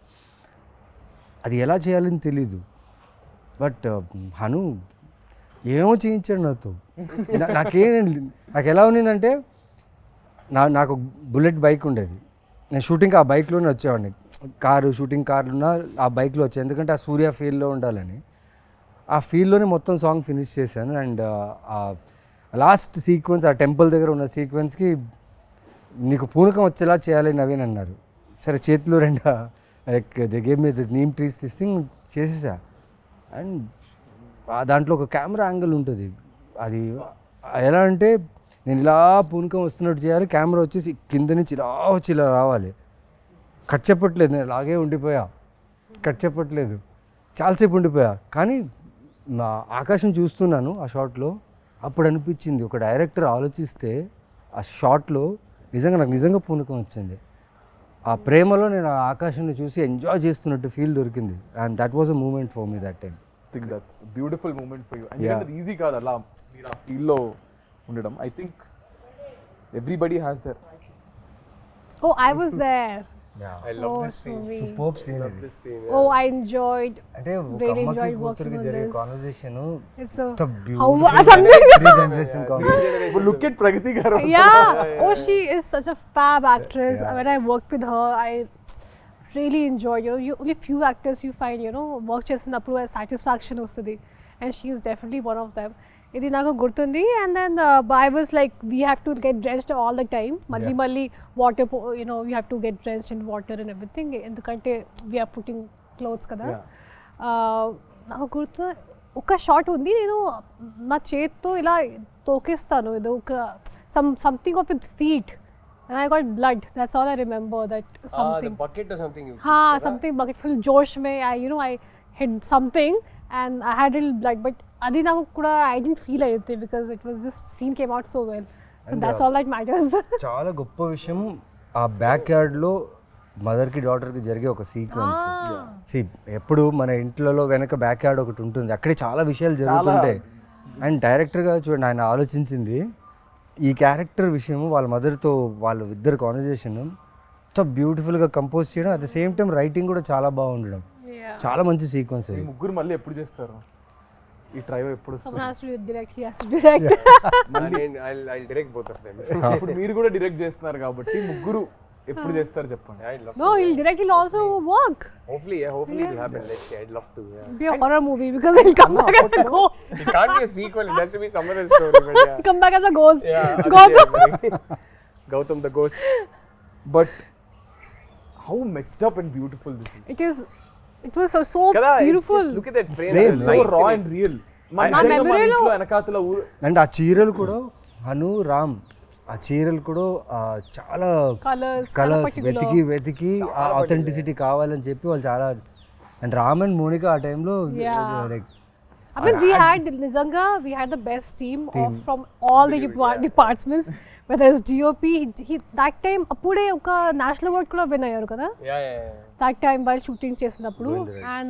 [SPEAKER 5] అది ఎలా చేయాలని తెలీదు. బట్ హను ఏమో చేయించాడు నాతో. నాకు ఎలా ఉన్నిందంటే నాకు బుల్లెట్ బైక్ ఉండేది. నేను షూటింగ్ ఆ బైక్లోనే వచ్చేవాడిని. షూటింగ్ కార్లున్నా ఆ బైక్లో వచ్చాను, ఎందుకంటే ఆ సూర్య ఫీల్డ్లో ఉండాలని. ఆ ఫీల్డ్లోనే మొత్తం సాంగ్ ఫినిష్ చేశాను. అండ్ లాస్ట్ సీక్వెన్స్, ఆ టెంపుల్ దగ్గర ఉన్న సీక్వెన్స్కి నీకు పూనకం వచ్చేలా చేయాలి నవీన్ అన్నారు. సరే చేతిలో రెండు లైక్ దే గేమ్ మీద నీమ్ ట్రీస్ తీసి చేసేసా. అండ్ దాంట్లో ఒక కెమెరా యాంగిల్ ఉంటుంది, అది ఎలా అంటే నేను ఇలా పూనకం వస్తున్నట్టు చేయాలి, కెమెరా వచ్చేసి కింద నుంచి ఇలా వచ్చి ఇలా రావాలి. కట్ చెప్పట్లేదు, నేను అలాగే ఉండిపోయా, కట్ చెప్పట్లేదు, చాలాసేపు ఉండిపోయా. కానీ నా ఆకాశం చూస్తున్నాను ఆ షాట్లో, అప్పుడు అనిపించింది ఒక డైరెక్టర్ ఆలోచిస్తే ఆ షాట్లో నాకు నిజంగా పూనకం వచ్చింది. ఆ ప్రేమలో నేను ఆ ఆకాశాన్ని చూసి ఎంజాయ్ చేస్తున్నట్టు ఫీల్ దొరికింది. And that was a moment for me that time.
[SPEAKER 2] Think that's beautiful moment for you. And easy కాదు అలా మీరు ఆ ఫీల్లో ఉండడం. I think everybody has there.
[SPEAKER 4] Oh, I was there.
[SPEAKER 3] I love this scene.
[SPEAKER 5] Superb scene
[SPEAKER 3] Love this scene.
[SPEAKER 4] Oh, I enjoyed.
[SPEAKER 5] అంటే ఒక
[SPEAKER 4] Really
[SPEAKER 5] అమ్మకి
[SPEAKER 4] enjoyed
[SPEAKER 5] కూతురికి
[SPEAKER 4] working on
[SPEAKER 5] జరిగే
[SPEAKER 4] this.
[SPEAKER 5] Conversation
[SPEAKER 4] It's a
[SPEAKER 5] beautiful
[SPEAKER 4] something.
[SPEAKER 5] Generation conversation.
[SPEAKER 2] Look at Pragathi గారు.
[SPEAKER 4] Yeah. Oh, she is such a fab actress.
[SPEAKER 5] Yeah.
[SPEAKER 4] When I worked with her, I really enjoyed. You only few actors you find, work చేసినప్పుడు satisfaction వస్తుంది, and she is definitely one of them. ఇది నాకు గుర్తుంది. And then I was like we have to get dressed all the time. మళ్ళీ water you have to get dressed in water and everything, ఎందుకంటే we're putting clothes కదా. నాకు గుర్తు ఒక shot ఉంది, నేను నా చేత్తో ఇలా తోకేస్తాను, ఏదో ఒక something of with feet, and I got blood. That's all I remember. That something.
[SPEAKER 3] The bucket or something.
[SPEAKER 4] Something bucket full josh mein. I hit something and I had a little blood, but adi naku kuda I didn't feel anything because it was just scene came out so well. So
[SPEAKER 5] And
[SPEAKER 4] that's all that matters.
[SPEAKER 5] చాలా గొప్ప విషయం ఆ back యార్డ్లో మదర్కి డాటర్కి జరిగే ఒక sequence. ఎప్పుడు మన ఇంట్లో వెనక బ్యాక్ యార్డ్ ఒకటి ఉంటుంది, అక్కడే చాలా విషయాలు జరుగుతుంటాయి. అండ్ డైరెక్టర్గా చూడండి ఆయన ఆలోచించింది ఈ క్యారెక్టర్ విషయం, వాళ్ళ మదర్తో వాళ్ళు ఇద్దరు కాన్వర్జేషన్ ఎంత బ్యూటిఫుల్గా కంపోజ్ చేయడం, at the same time writing కూడా చాలా బాగుండడం. చాలా మంచి సీక్వెన్స్ అది.
[SPEAKER 2] ముగ్గురు మళ్ళీ ఎప్పుడు చేస్తారు ఈ ట్రైవ్? ఎప్పుడు
[SPEAKER 4] Someone has to direct. He has to direct.
[SPEAKER 3] I'll direct both of them.
[SPEAKER 2] ఇప్పుడు మీరు కూడా డైరెక్ట్ చేస్తున్నారు కాబట్టి ముగ్గురు ఎప్పుడు చేస్తారు చెప్పండి.
[SPEAKER 3] I'd love
[SPEAKER 4] No, he'll direct. He'll also work.
[SPEAKER 3] Hopefully it'll happen. Let's see. I'd love to. Yeah.
[SPEAKER 4] It'll be a horror movie because he'll come back as a ghost.
[SPEAKER 3] It can't be a sequel. It has to be some other story. But yeah.
[SPEAKER 4] He'll come back as a ghost.
[SPEAKER 3] Yeah. Gautam the ghost.
[SPEAKER 2] But how messed up and beautiful this is.
[SPEAKER 4] It was so
[SPEAKER 3] Kada,
[SPEAKER 4] beautiful.
[SPEAKER 3] just look at that frame.
[SPEAKER 5] Frame,
[SPEAKER 3] the
[SPEAKER 2] So
[SPEAKER 3] light
[SPEAKER 2] raw
[SPEAKER 3] in
[SPEAKER 2] and
[SPEAKER 3] it.
[SPEAKER 2] real.
[SPEAKER 3] And
[SPEAKER 2] మన
[SPEAKER 4] memory లో-
[SPEAKER 2] ఇంట్లో వెనకాతల
[SPEAKER 5] and ఆ చీరలు కూడా హను రామ్, ఆ చీరలు కూడా చాలా
[SPEAKER 4] Colours,
[SPEAKER 5] కలర్స్
[SPEAKER 4] particular.
[SPEAKER 5] వెతికి ఆ ఆథెంటిసిటీ కావాలని చెప్పి వాళ్ళు చాలా. అండ్ రామ్ అండ్ మోనిక ఆ టైంలో
[SPEAKER 4] Yeah.
[SPEAKER 5] Like
[SPEAKER 4] I mean, we had the best team from all the departments, whether it's DOP, he that time appude oka national award kuda win ayyaru kada.
[SPEAKER 3] Yeah.
[SPEAKER 4] That time while shooting chesinappudu, and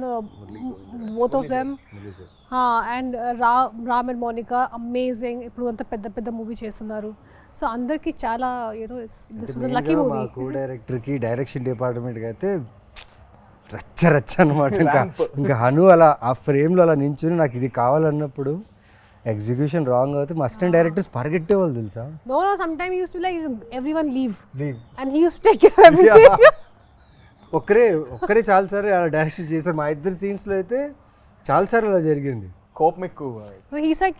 [SPEAKER 4] both of them and Ram and Monica amazing. Ippudu anta pedda movie chestunaru. So andarki chala this was a lucky
[SPEAKER 5] మా
[SPEAKER 4] movie.
[SPEAKER 5] కో డైరెక్టర్కి direction డిపార్ట్మెంట్కి అయితే రచ్చ అనమాట. ఇంకా హను అలా ఆ ఫ్రేమ్లో అలా నించుని నాకు ఇది కావాలన్నప్పుడు ఎగ్జిక్యూషన్ రాంగ్ అవుతే మా అసిస్టెంట్ డైరెక్టర్స్ పరిగెట్టేవాళ్ళు తెలుసా.
[SPEAKER 4] No, sometimes he used to everyone leave, and he used to take care of everything.
[SPEAKER 5] ఒక్కరే చాలాసార్లు అలా డైరెక్షన్ చేశారు. మా ఇద్దరు సీన్స్లో అయితే చాలాసార్లు అలా జరిగింది.
[SPEAKER 2] కోపం ఎక్కువ.
[SPEAKER 4] So he said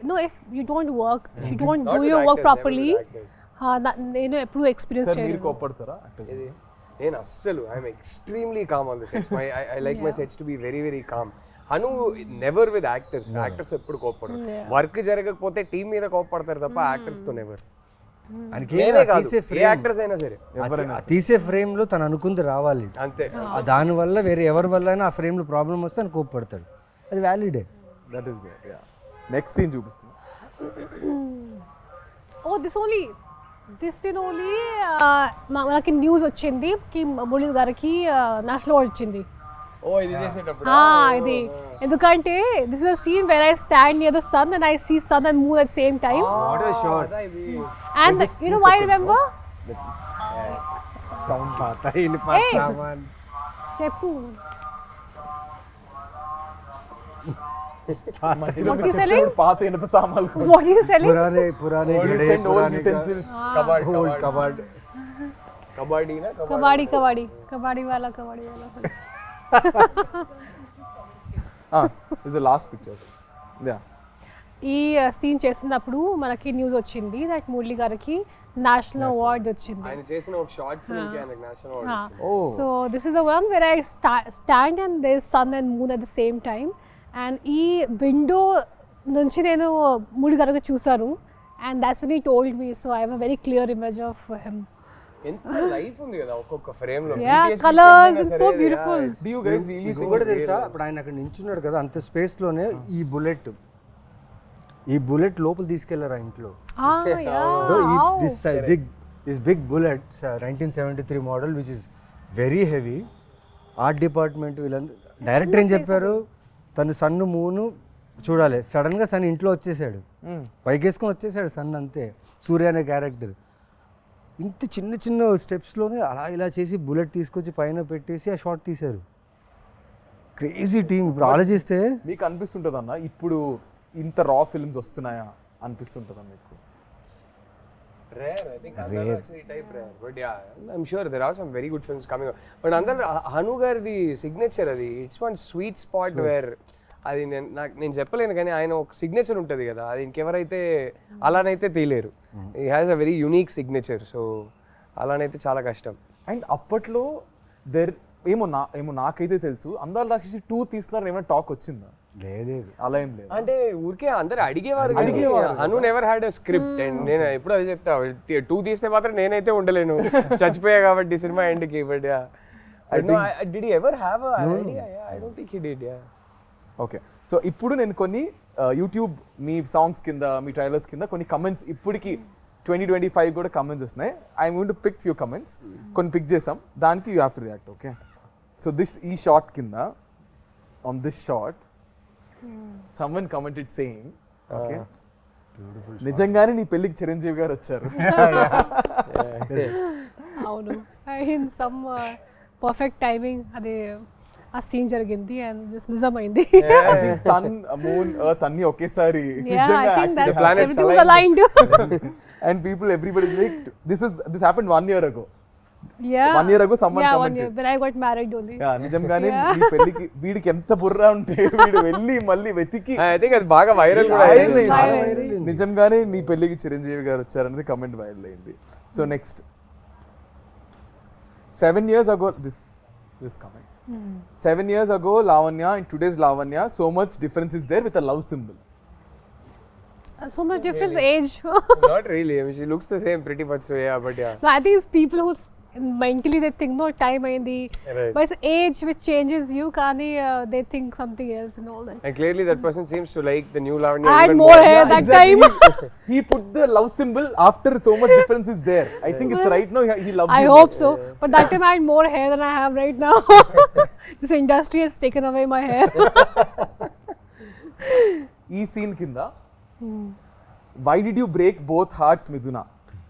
[SPEAKER 4] no, if you don't work, if you don't
[SPEAKER 3] Not
[SPEAKER 4] do
[SPEAKER 3] with
[SPEAKER 4] your work
[SPEAKER 3] actors,
[SPEAKER 4] properly,
[SPEAKER 3] never with actors.
[SPEAKER 4] నేను ఎప్పుడు ఎక్స్పీరియన్స్
[SPEAKER 2] సార్ మీరు
[SPEAKER 4] చేయలేదు.
[SPEAKER 2] కోపడతారా?
[SPEAKER 3] నేను అస్సలు I'm extremely calm on the sets. I like my sets to be very very calm. Hanu never with actors. Actors ఎప్పుడు కోపడరు. Work జరగకపోతే టీం మీద కోపడతారు తప్ప యాక్టర్స్ తో నెవర్. యాక్టర్స్ అయినా సరే
[SPEAKER 5] తీసే ఫ్రేమ్ లో తను అనుకుంది రావాలి
[SPEAKER 3] అంతే.
[SPEAKER 5] దాని వల్ల వేరే ఎవరి వల్ల అయినా ఆ ఫ్రేమ్ లో ప్రాబ్లం వస్తే అని కోప్పడతాడు. అది వ్యాలిడే.
[SPEAKER 2] That is there. Yeah. Next scene చూపిస్తుంది.
[SPEAKER 4] దిస్ సీన్ ఓన్లీ మనకి న్యూస్ వచ్చింది కి మురళి గారికి నేషనల్ అవార్డ్ వచ్చింది.
[SPEAKER 3] ఇది చేసేటప్పుడు
[SPEAKER 4] ఇది ఎందుకంటే this is a scene where I stand near the sun and I see sun and moon at same time.
[SPEAKER 5] What a shot.
[SPEAKER 4] And you know why I remember
[SPEAKER 5] sound పాతా ఇన్ పాస్ సామాన్
[SPEAKER 4] చెప్పు.
[SPEAKER 2] మధ్యలో
[SPEAKER 4] What is selling?
[SPEAKER 2] పాత ఇనుప సామాన్లు.
[SPEAKER 4] What is selling?
[SPEAKER 5] పురానే
[SPEAKER 2] Old
[SPEAKER 5] జడే
[SPEAKER 2] and old
[SPEAKER 5] పురానే
[SPEAKER 2] utensils.
[SPEAKER 3] కబాడ్
[SPEAKER 5] కబాడ్
[SPEAKER 4] కబడ్డీ వాలా
[SPEAKER 2] is the last picture. Yeah.
[SPEAKER 4] ఈ సీన్ చేసినప్పుడు మనకి న్యూస్ వచ్చింది దట్ మురళి గారికి నేషనల్ అవార్డ్ వచ్చింది.
[SPEAKER 3] ఆయన చేసిన ఒక షార్ట్ ఫిల్మ్ కి ఆయనకు నేషనల్ అవార్డ్ వచ్చింది.
[SPEAKER 4] So this is the one wear I stand and there sun and moon at the same time. And ఈ విండో నుంచి నేను మూడు గనక చూసాను. And that's when he told me. So I have a very clear image of him.
[SPEAKER 3] ఎంత life ఉంది కదా ఒక్కొక్క ఫ్రేమ్ లో.
[SPEAKER 4] Colours it's so beautiful.
[SPEAKER 2] Do you guys really think
[SPEAKER 5] కూడా తెలుసా ఇప్పుడు ఆయన అక్కడ నించున్నాడు కదా అంత స్పేస్ లోనే ఈ బుల్లెట్ లోపల తీసుకెళ్లారు ఆ ఇంట్లో. This big bullet 1973 model which is very heavy. Art department వీళ్ళందరూ డైరెక్టర్ ఏం చెప్పారు, తను సన్ను మూను చూడాలి. సడన్ గా సన్ ఇంట్లో వచ్చేసాడు, పైకేసుకొని వచ్చేసాడు సన్, అంతే. సూర్య అనే క్యారెక్టర్ ఇంత చిన్న చిన్న స్టెప్స్లోనే అలా ఇలా చేసి బుల్లెట్ తీసుకొచ్చి పైన పెట్టేసి ఆ షాట్ తీశారు. Crazy team. ఇప్పుడు ఆలోచిస్తే
[SPEAKER 2] మీకు అనిపిస్తుంటుంది అన్న ఇప్పుడు ఇంత రా ఫిల్మ్స్ వస్తున్నాయా అనిపిస్తుంటుందా మీకు?
[SPEAKER 3] Rare, I think Andala Rakshasi type rare, but yeah, I'm sure there are some very good films coming up. But Andala Hanu gardi signature adi, it's one sweet spot where అది నేను చెప్పలేను కానీ ఆయన ఒక signature ఉంటుంది కదా, అది ఇంకెవరైతే అలానైతే తీయలేరు. He has a very unique signature. So అలానైతే చాలా కష్టం.
[SPEAKER 2] అండ్ అప్పట్లో ఏమో నాకైతే తెలుసు అందాల రాక్షసి 2 తీస్తున్నారు ఏమైనా టాక్ వచ్చిందా?
[SPEAKER 5] లేదు,
[SPEAKER 2] అలా ఏం లేదు.
[SPEAKER 3] అంటే ఊరికే అందరు అడిగేవారు. Hanu never had a script. And నేను ఎప్పుడు అదే చెప్తా, 2 తీస్తే మాత్రం నేనైతే ఉండలేను, చచ్చిపోయా కాబట్టి సినిమా ఎండ్కి. But did he ever have a idea? I don't think he did.
[SPEAKER 2] Okay, so ఇప్పుడు నేను కొన్ని యూట్యూబ్ మీ సాంగ్స్ కింద మీ ట్రైలర్స్ కింద కొన్ని కమెంట్స్ ఇప్పటికి 2025 కూడా కమెంట్స్ వస్తున్నాయి. I'm going to pick few comments. కొన్ని పిక్ చేసాం, దానికి you have to react. Okay, so ఈ షార్ట్ కింద on this short someone commented saying, okay, నిజంగానే నీ పెళ్ళికి చిరంజీవి గారు వచ్చారు.
[SPEAKER 4] అవును, ఇన్ సమ్ పర్ఫెక్ట్ టైమింగ్ అది ఆ సీన్ జరిగింది అండ్ నిజమైంది.
[SPEAKER 2] సన్ మూన్ ఎర్త్ అన్ని ఒకేసారి and people everybody like this happened 1 year ago. 1 year ago someone commented
[SPEAKER 4] when I got married only.
[SPEAKER 2] నిజంగానే నీ పెళ్ళికి వీడికి ఎంత బుర్ర ఉంటే వీడు వెళ్ళి మళ్ళీ వెతికి
[SPEAKER 3] ఐ థింక్ అది బాగా వైరల్ కూడా అయింది.
[SPEAKER 2] నిజంగానే నీ పెళ్ళికి చిరంజీవి గారు వచ్చారనేది కమెంట్ వైరల్ అయింది. So next 7 years ago this comment 7 years ago Lavanya and today's Lavanya, so much difference is there with a love symbol.
[SPEAKER 4] So much difference age.
[SPEAKER 3] Not really. I mean, she looks the same pretty much. So yeah, but yeah.
[SPEAKER 4] No, I think it's people who mentally they think no time ayindi,
[SPEAKER 3] Right.
[SPEAKER 4] but it's age which changes you. Kani they think something else and all that.
[SPEAKER 3] And clearly that person seems to like the new Lavanya
[SPEAKER 4] I had
[SPEAKER 3] even
[SPEAKER 4] more hair
[SPEAKER 2] Yeah,
[SPEAKER 4] that
[SPEAKER 2] exactly.
[SPEAKER 4] time.
[SPEAKER 2] He put the love symbol after so much difference is there. I think it's right now he loves
[SPEAKER 4] I
[SPEAKER 2] you
[SPEAKER 4] hope
[SPEAKER 2] more.
[SPEAKER 4] so, but that time I had more hair than I have right now. This industry has taken away my hair.
[SPEAKER 2] ఈ scene కింద why did you break both hearts, Miduna?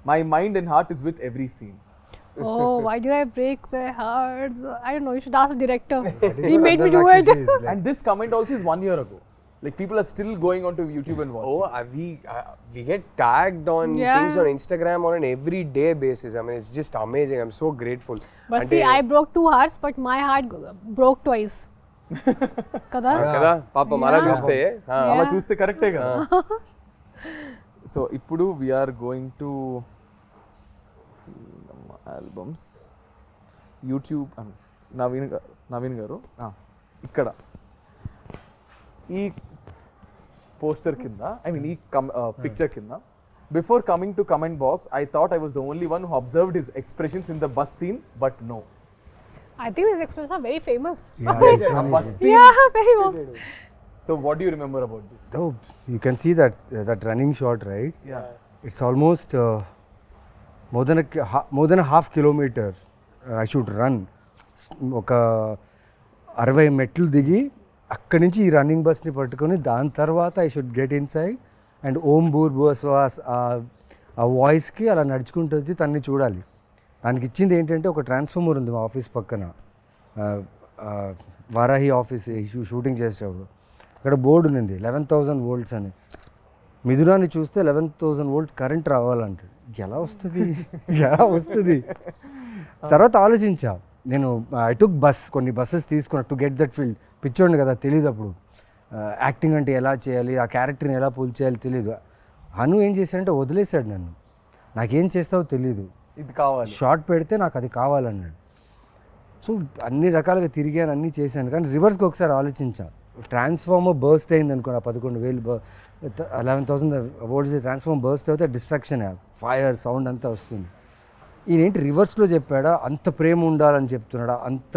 [SPEAKER 2] My mind and heart is with every scene.
[SPEAKER 4] Oh, why did I break their hearts? I don't know, you should ask the director. He made me do it.
[SPEAKER 2] And this comment also is 1 year ago. Like people are still going onto YouTube and watching.
[SPEAKER 3] Oh, we get tagged on
[SPEAKER 4] Yeah.
[SPEAKER 3] things on Instagram on an everyday basis. I mean, it's just amazing. I'm so grateful.
[SPEAKER 4] But see, I broke 2 hearts, but my heart broke twice. Kada?
[SPEAKER 3] కదా పాపం అలా చూస్తే
[SPEAKER 2] అలా చూస్తే కరెక్టే కదా. So ఇప్పుడు we're going to albums YouTube. Naveen garu ఇక్కడ ఈ పోస్టర్ కింద ఐ మీన్ ఈ పిక్చర్ కింద before coming to comment box I thought I was the only one who observed his expressions in the bus scene but no.
[SPEAKER 4] I think these expressions are very famous.
[SPEAKER 2] A bus scene.
[SPEAKER 4] Yeah, very well.
[SPEAKER 2] So what do you remember about this?
[SPEAKER 5] Oh, you can see that running shot, right?
[SPEAKER 2] Yeah.
[SPEAKER 5] It's almost more than a half kilometer I should run. ఒక 60 మెట్లు దిగి అక్కడి నుంచి ఈ running బస్ని పట్టుకొని దాని తర్వాత I should get inside and ఓం భూర్ భువస్వాస్ ఆ వాయిస్కి అలా నడుచుకుంటూ వచ్చి తన్ని చూడాలి. దానికి ఇచ్చింది ఏంటంటే ఒక ట్రాన్స్ఫార్మర్ ఉంది మా ఆఫీస్ పక్కన, వారాహి ఆఫీస్ షూటింగ్ చేసేటప్పుడు అక్కడ బోర్డు ఉంది 11,000 volts అని. మిథునాన్ని చూస్తే 11,000 volt కరెంట్ రావాలంటాడు. ఎలా వస్తుంది తర్వాత ఆలోచించా నేను. ఐ టుక్ బస్, కొన్ని బస్సెస్ తీసుకున్నా టు గెట్ దట్ ఫీల్డ్. పిచ్చోండి కదా, తెలియదు అప్పుడు యాక్టింగ్ అంటే ఎలా చేయాలి, ఆ క్యారెక్టర్ని ఎలా పుల్ చేయాలి తెలియదు. హను ఏం చేశాడంటే వదిలేశాడు నన్ను. నాకేం చేస్తావో తెలీదు,
[SPEAKER 2] ఇది కావాలి.
[SPEAKER 5] షార్ట్ పెడితే నాకు అది కావాలన్నాడు. సో అన్ని రకాలుగా తిరిగాను, అన్నీ చేశాను. కానీ రివర్స్కి ఒకసారి ఆలోచించాను. ట్రాన్స్ఫార్మర్ బర్స్ట్ అయింది అనుకోండి, 11,000 11,000 అవార్డ్స్ ట్రాన్స్ఫార్మర్ బర్స్ట్ అయితే డిస్ట్రాక్షన్, ఫైర్ సౌండ్ అంతా వస్తుంది. ఈయనేంటి రివర్స్లో చెప్పాడా, అంత ప్రేమ ఉండాలని చెప్తున్నాడా, అంత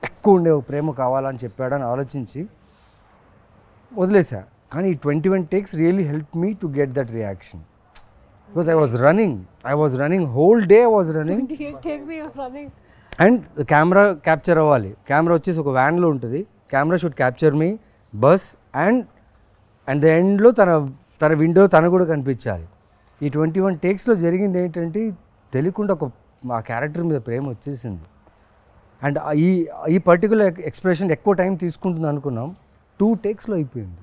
[SPEAKER 5] ఎక్కువ ఉండే ప్రేమ కావాలని చెప్పాడని ఆలోచించి వదిలేసా. కానీ ఈ 21 takes really help me to get that reaction. Because I was running whole day I was running.
[SPEAKER 4] It takes me running.
[SPEAKER 5] And camera capture అవ్వాలి. కెమెరా వచ్చేసి ఒక వ్యాన్లో ఉంటుంది. Camera should capture me bus and the ఎండ్లో తన window తను కూడా కనిపించాలి. ఈ 21 takesలో జరిగింది ఏంటంటే తెలియకుండా ఆ క్యారెక్టర్ మీద ప్రేమ వచ్చేసింది. అండ్ ఈ పర్టికులర్ ఎక్స్ప్రెషన్ ఎక్కువ టైం తీసుకుంటుంది అనుకున్నాం, 2 takesలో అయిపోయింది.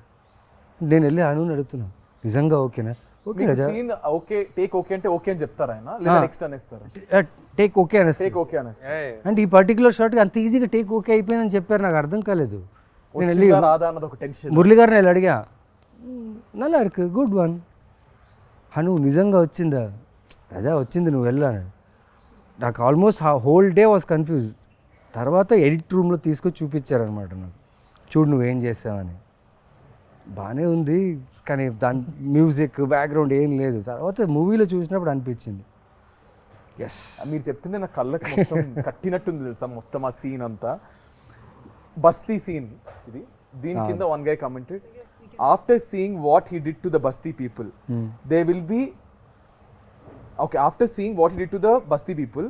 [SPEAKER 5] నేను వెళ్ళి అనుని అడుగుతున్నాను, నిజంగా ఓకేనా? Okay
[SPEAKER 2] scene okay, take okay అంటే ఓకే అని చెప్తారా ఆయన, లేదా నెక్స్ట్ అనేస్తారు?
[SPEAKER 5] టేక్ ఓకే అనేసి.
[SPEAKER 2] టేక్ ఓకే అనేస్తారు.
[SPEAKER 5] అండ్ ఈ పర్టికులర్ షాట్కి అంత ఈజీగా టేక్ ఓకే అయిపోయిందని చెప్పారు, నాకు అర్థం కాలేదు. నేను వెళ్ళి
[SPEAKER 2] రాదా అన్నది ఒక టెన్షన్.
[SPEAKER 5] మురళి గారిని వెళ్ళి అడిగా, నల్లా ఇருக்கு గుడ్ వన్ హను, నిజంగా వచ్చిందా? రజా వచ్చింది, నువ్వు వెళ్ళాను. నాకు almost whole day was confuse. తర్వాత ఎడిట్ రూమ్లో తీసుకొచ్చి చూపించారనమాట నాకు, చూడు నువ్వేం చేసావని. బాగానే ఉంది కానీ దాని మ్యూజిక్ బ్యాక్గ్రౌండ్ ఏం లేదు. తర్వాత మూవీలో చూసినప్పుడు అనిపించింది ఎస్.
[SPEAKER 2] మీరు చెప్తుంటే నా కళ్ళకి మొత్తం కట్టినట్టుంది తెలుసా మొత్తం ఆ సీన్ అంతా. బస్తీ సీన్ ఇది. దీని కింద one guy commented, after seeing what he did to the basti people they will be okay, after seeing what he did to the basti people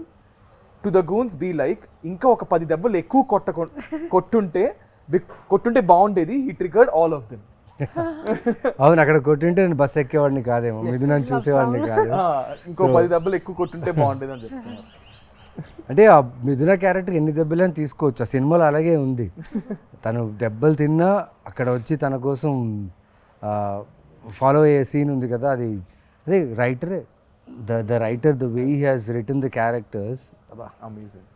[SPEAKER 2] to the goons be like, ఇంకా ఒక 10 దెబ్బలు ఎక్కువ కొట్టుంటే బాగుండేది. He triggered all of them.
[SPEAKER 5] అవును, అక్కడ కొట్టుంటే నేను bus ఎక్కేవాడిని కాదేమో, మిథునాన్ని చూసేవాడిని కాదు.
[SPEAKER 2] ఇంకో 10 దెబ్బలు ఎక్కువ కొట్టుంటే బాగుండేది అని చెప్తున్నారు.
[SPEAKER 5] అంటే ఆ మిథున క్యారెక్టర్ ఎన్ని దెబ్బలని తీసుకోవచ్చు, ఆ సినిమాలో అలాగే ఉంది. తను దెబ్బలు తిన్నా అక్కడ వచ్చి తన కోసం ఫాలో అయ్యే సీన్ ఉంది కదా, అది అదే రైటరే, the writer, the way he has written the characters,
[SPEAKER 2] amazing.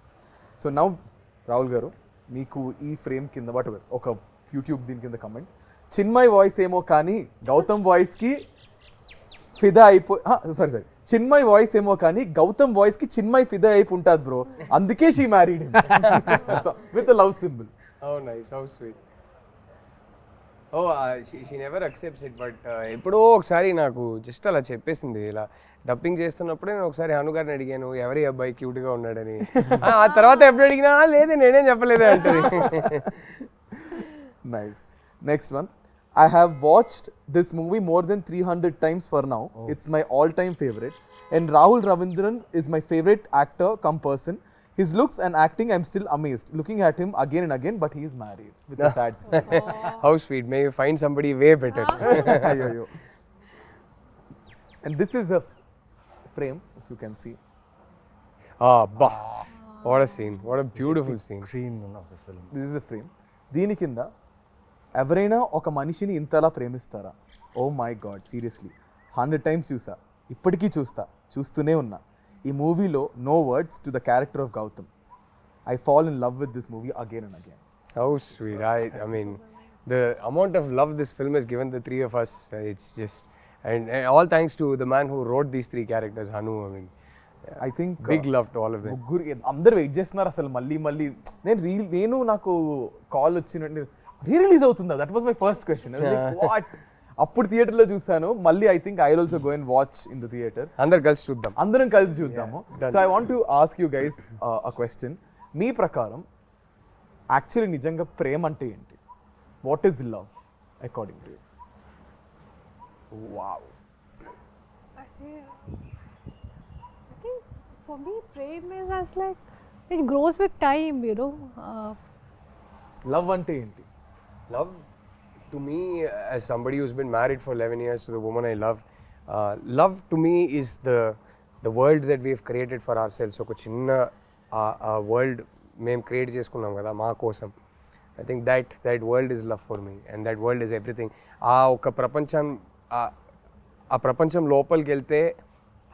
[SPEAKER 2] So now Rahul గారు, మీకు ఈ ఫ్రేమ్ కింద వాట్ ఒక యూట్యూబ్ దీని కింద కమెంట్, చిన్మయ్ వాయిస్ ఏమో కానీ గౌతమ్ వాయిస్కి ఫిదా సారీ చిన్మయ్ వాయిస్ ఏమో కానీ గౌతమ్ వాయిస్కి చిన్మయ్ ఫిదా అయిపోయి ఉంటుంది బ్రో, అందుకే she married with love symbol.
[SPEAKER 3] Oh, nice. How sweet. Oh, she never accepts it, but ఎప్పుడో ఒకసారి నాకు జస్ట్ అలా చెప్పేసింది. ఇలా డబ్బింగ్ చేస్తున్నప్పుడే నేను ఒకసారి హను గారిని అడిగాను, ఎవరి అబ్బాయి క్యూట్గా ఉన్నాడని. ఆ తర్వాత ఎప్పుడు అడిగినా లేదే నేనేం చెప్పలేదే అంటది.
[SPEAKER 2] Nice. Next one, I have watched this movie more than 300 times for now. It's my all-time favorite. And Rahul Ravindran is my favorite actor come person. His looks and acting, I'm still amazed. Looking at him again and again, but he is married with a sad smile.
[SPEAKER 3] How sweet. May you find somebody way better.
[SPEAKER 2] Ayyo. And this is a frame, if you can see.
[SPEAKER 3] Bah. What a scene. What a beautiful scene.
[SPEAKER 5] of the film.
[SPEAKER 2] This is a frame. దీని కింద ఎవరైనా ఒక మనిషిని ఇంతలా ప్రేమిస్తారా? Oh my god, seriously 100 times చూసా, ఇప్పటికీ చూస్తూనే ఉన్నా. ఈ మూవీలో no words to the character of Gautham. I fall in love with this movie again and again.
[SPEAKER 3] How sweet. I mean, the amount of love this film has given the three of us, it's just, and all thanks to the man who wrote these 3 characters, Hanu. I mean,
[SPEAKER 2] I think
[SPEAKER 3] big love to all of them.
[SPEAKER 2] ముగ్గురు అందరు wait చేస్తున్నారు అసలు మళ్ళీ. నేను నాకు call వచ్చినట్టు re-release అవుతుందా, that was my first question. What, అప్పుడు థియేటర్లో చూసాను, మళ్ళీ I think I will also go and watch in the theatre.
[SPEAKER 3] అందరం కలిసి
[SPEAKER 2] చూద్దాము. So I want to ask you guys a question. మీ ప్రకారం యాక్చువల్లీ నిజంగా ప్రేమ అంటే ఏంటి? What is love according to you? Wow.
[SPEAKER 4] I think for me, prem is as like it grows with time, you know.
[SPEAKER 2] Love అంటే ఏంటి?
[SPEAKER 3] Love, to me, as somebody who's been married for 11 years to the woman I love, love to me is the world that we've created for ourselves. ఒక చిన్న world మేము create చేసుకున్నాం కదా మా కోసం. I think that world is love for me, and that world is everything. ఒక ప్రపంచం లోపలికి వెళ్తే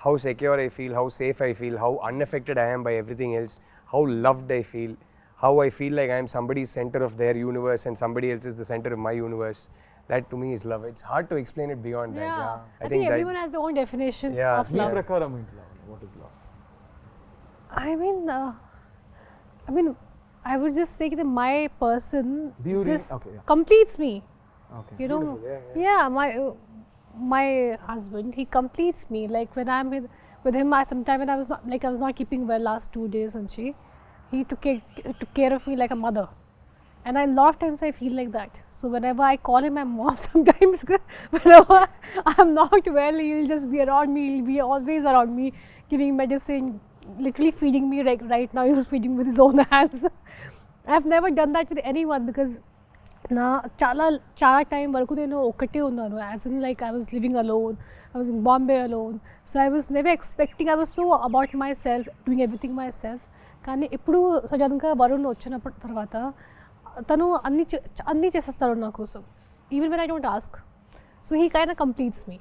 [SPEAKER 3] how secure I feel, how safe I feel, how unaffected I am by everything else, how loved I feel, how I feel like I am somebody's center of their universe and somebody else is the center of my universe. that to me is love. It's hard to explain it beyond that.
[SPEAKER 4] Yeah.
[SPEAKER 3] Yeah.
[SPEAKER 4] I think everyone has their own definition
[SPEAKER 3] Yeah.
[SPEAKER 4] of
[SPEAKER 2] me
[SPEAKER 4] love.
[SPEAKER 2] ప్రకారం ఏంటి love? What is love?
[SPEAKER 4] I mean, I would just say that my person
[SPEAKER 2] Do you
[SPEAKER 4] just
[SPEAKER 2] okay, yeah.
[SPEAKER 4] completes me.
[SPEAKER 2] Okay.
[SPEAKER 4] You know,
[SPEAKER 3] Yeah,
[SPEAKER 4] my husband, he completes me. Like when I'm with him, sometime when I was not keeping well last 2 days, and he took care of me like a mother. And a lot of times I feel like that. So whenever I call him my mom, sometimes whenever I'm not well, he'll just be around me. He'll be always around me, giving medicine, literally feeding me. Like right now, he was feeding with his own hands. I've never done that with anyone because నా చాలా time వరకు నేను ఒక్కటే ఉన్నాను. As in like I was living alone, I was in Bombay alone. So I was never expecting, I was so about my self, doing everything my self. కానీ ఎప్పుడు సడన్గా వరుణ్ వచ్చినప్పుడు తర్వాత తను అన్నీ చేసేస్తాడు నా కోసం, even when I don't ask. So he kind of completes me.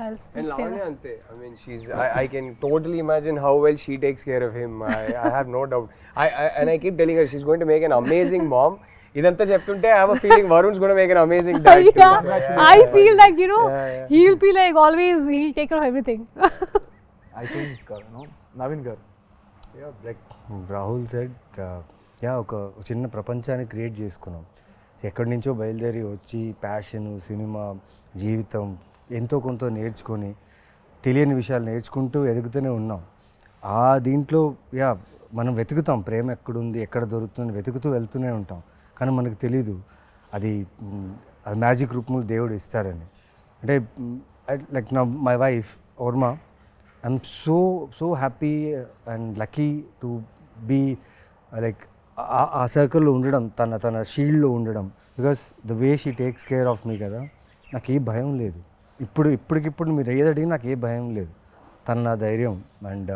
[SPEAKER 3] And Lavanya ante, I mean, I can totally imagine how well she takes care of him. I have no doubt. And I keep telling her she's going to make an amazing mom. Idantha cheptunte I have a feeling Varun's going to make an amazing dad too.
[SPEAKER 4] Yeah, I feel like, you know, he'll be like always, he'll take care of everything.
[SPEAKER 2] I think, Naveen garu.
[SPEAKER 5] Yeah, like Rahul said, ఒక చిన్న ప్రపంచాన్ని create చేసుకున్నాం. ఎక్కడి నుంచో బయలుదేరి వచ్చి passion, cinema, జీవితం ఎంతో కొంత నేర్చుకొని తెలియని విషయాలు నేర్చుకుంటూ ఎదుగుతూనే ఉన్నాం. ఆ దీంట్లో మనం వెతుకుతాం ప్రేమ ఎక్కడుంది, ఎక్కడ దొరుకుతుంది, వెతుకుతూ వెళ్తూనే ఉంటాం. కానీ మనకు తెలీదు అది మ్యాజిక్ రూపంలో దేవుడు ఇస్తారని. అంటే లైక్ నా my wife Orma, I'm so happy and lucky to be like ఆ సర్కిల్లో ఉండడం, తన షీల్డ్లో ఉండడం. Because the way she takes care of me కదా, నాకు ఏ భయం లేదు. ఇప్పటికిప్పుడు మీరు ఏది అడిగి నాకు ఏ భయం లేదు. తను నా ధైర్యం. అండ్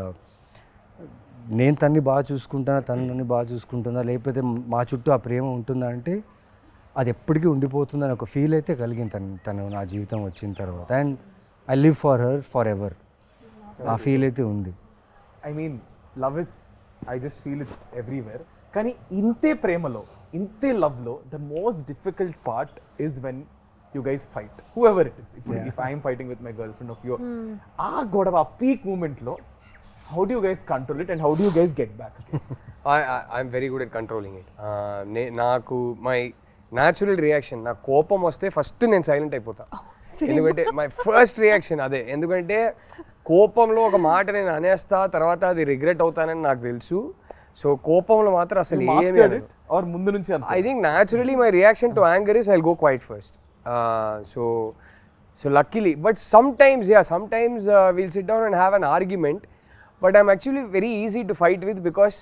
[SPEAKER 5] నేను తన్ని బాగా చూసుకుంటానా, తను నన్ను బాగా చూసుకుంటుందా, లేకపోతే మా చుట్టూ ఆ ప్రేమ ఉంటుందా అంటే అది ఎప్పటికీ ఉండిపోతుందని ఒక ఫీల్ అయితే కలిగింది తను నా జీవితం వచ్చిన తర్వాత. And I live for her for ever. ఆ ఫీల్ అయితే ఉంది.
[SPEAKER 2] I mean love is, I just feel it's everywhere. కానీ ఇంతే ప్రేమలో, ఇంతే లవ్లో the most difficult part is when you guys fight, whoever it is. If I am fighting with my girlfriend of you, godava peak moment lo, how do you guys control it and how do you guys get back?
[SPEAKER 3] I'm very good at controlling it. Naku my natural reaction, na కోపం వస్తే first నేను silent అయిపోతా. ఎందుకంటే my first reaction అదే. ఎందుకంటే కోపంలో ఒక మాట నేను అనేస్తా, తర్వాత అది రిగ్రెట్ అవుతానని నాకు తెలుసు. సో కోపంలో మాత్రం అసలు ఏమీ
[SPEAKER 2] ఆర్ ముందు నుంచి
[SPEAKER 3] I think naturally my reaction to anger is I'll go quiet first. So luckily, but sometimes we'll sit down and have an argument, but I'm actually very easy to fight with because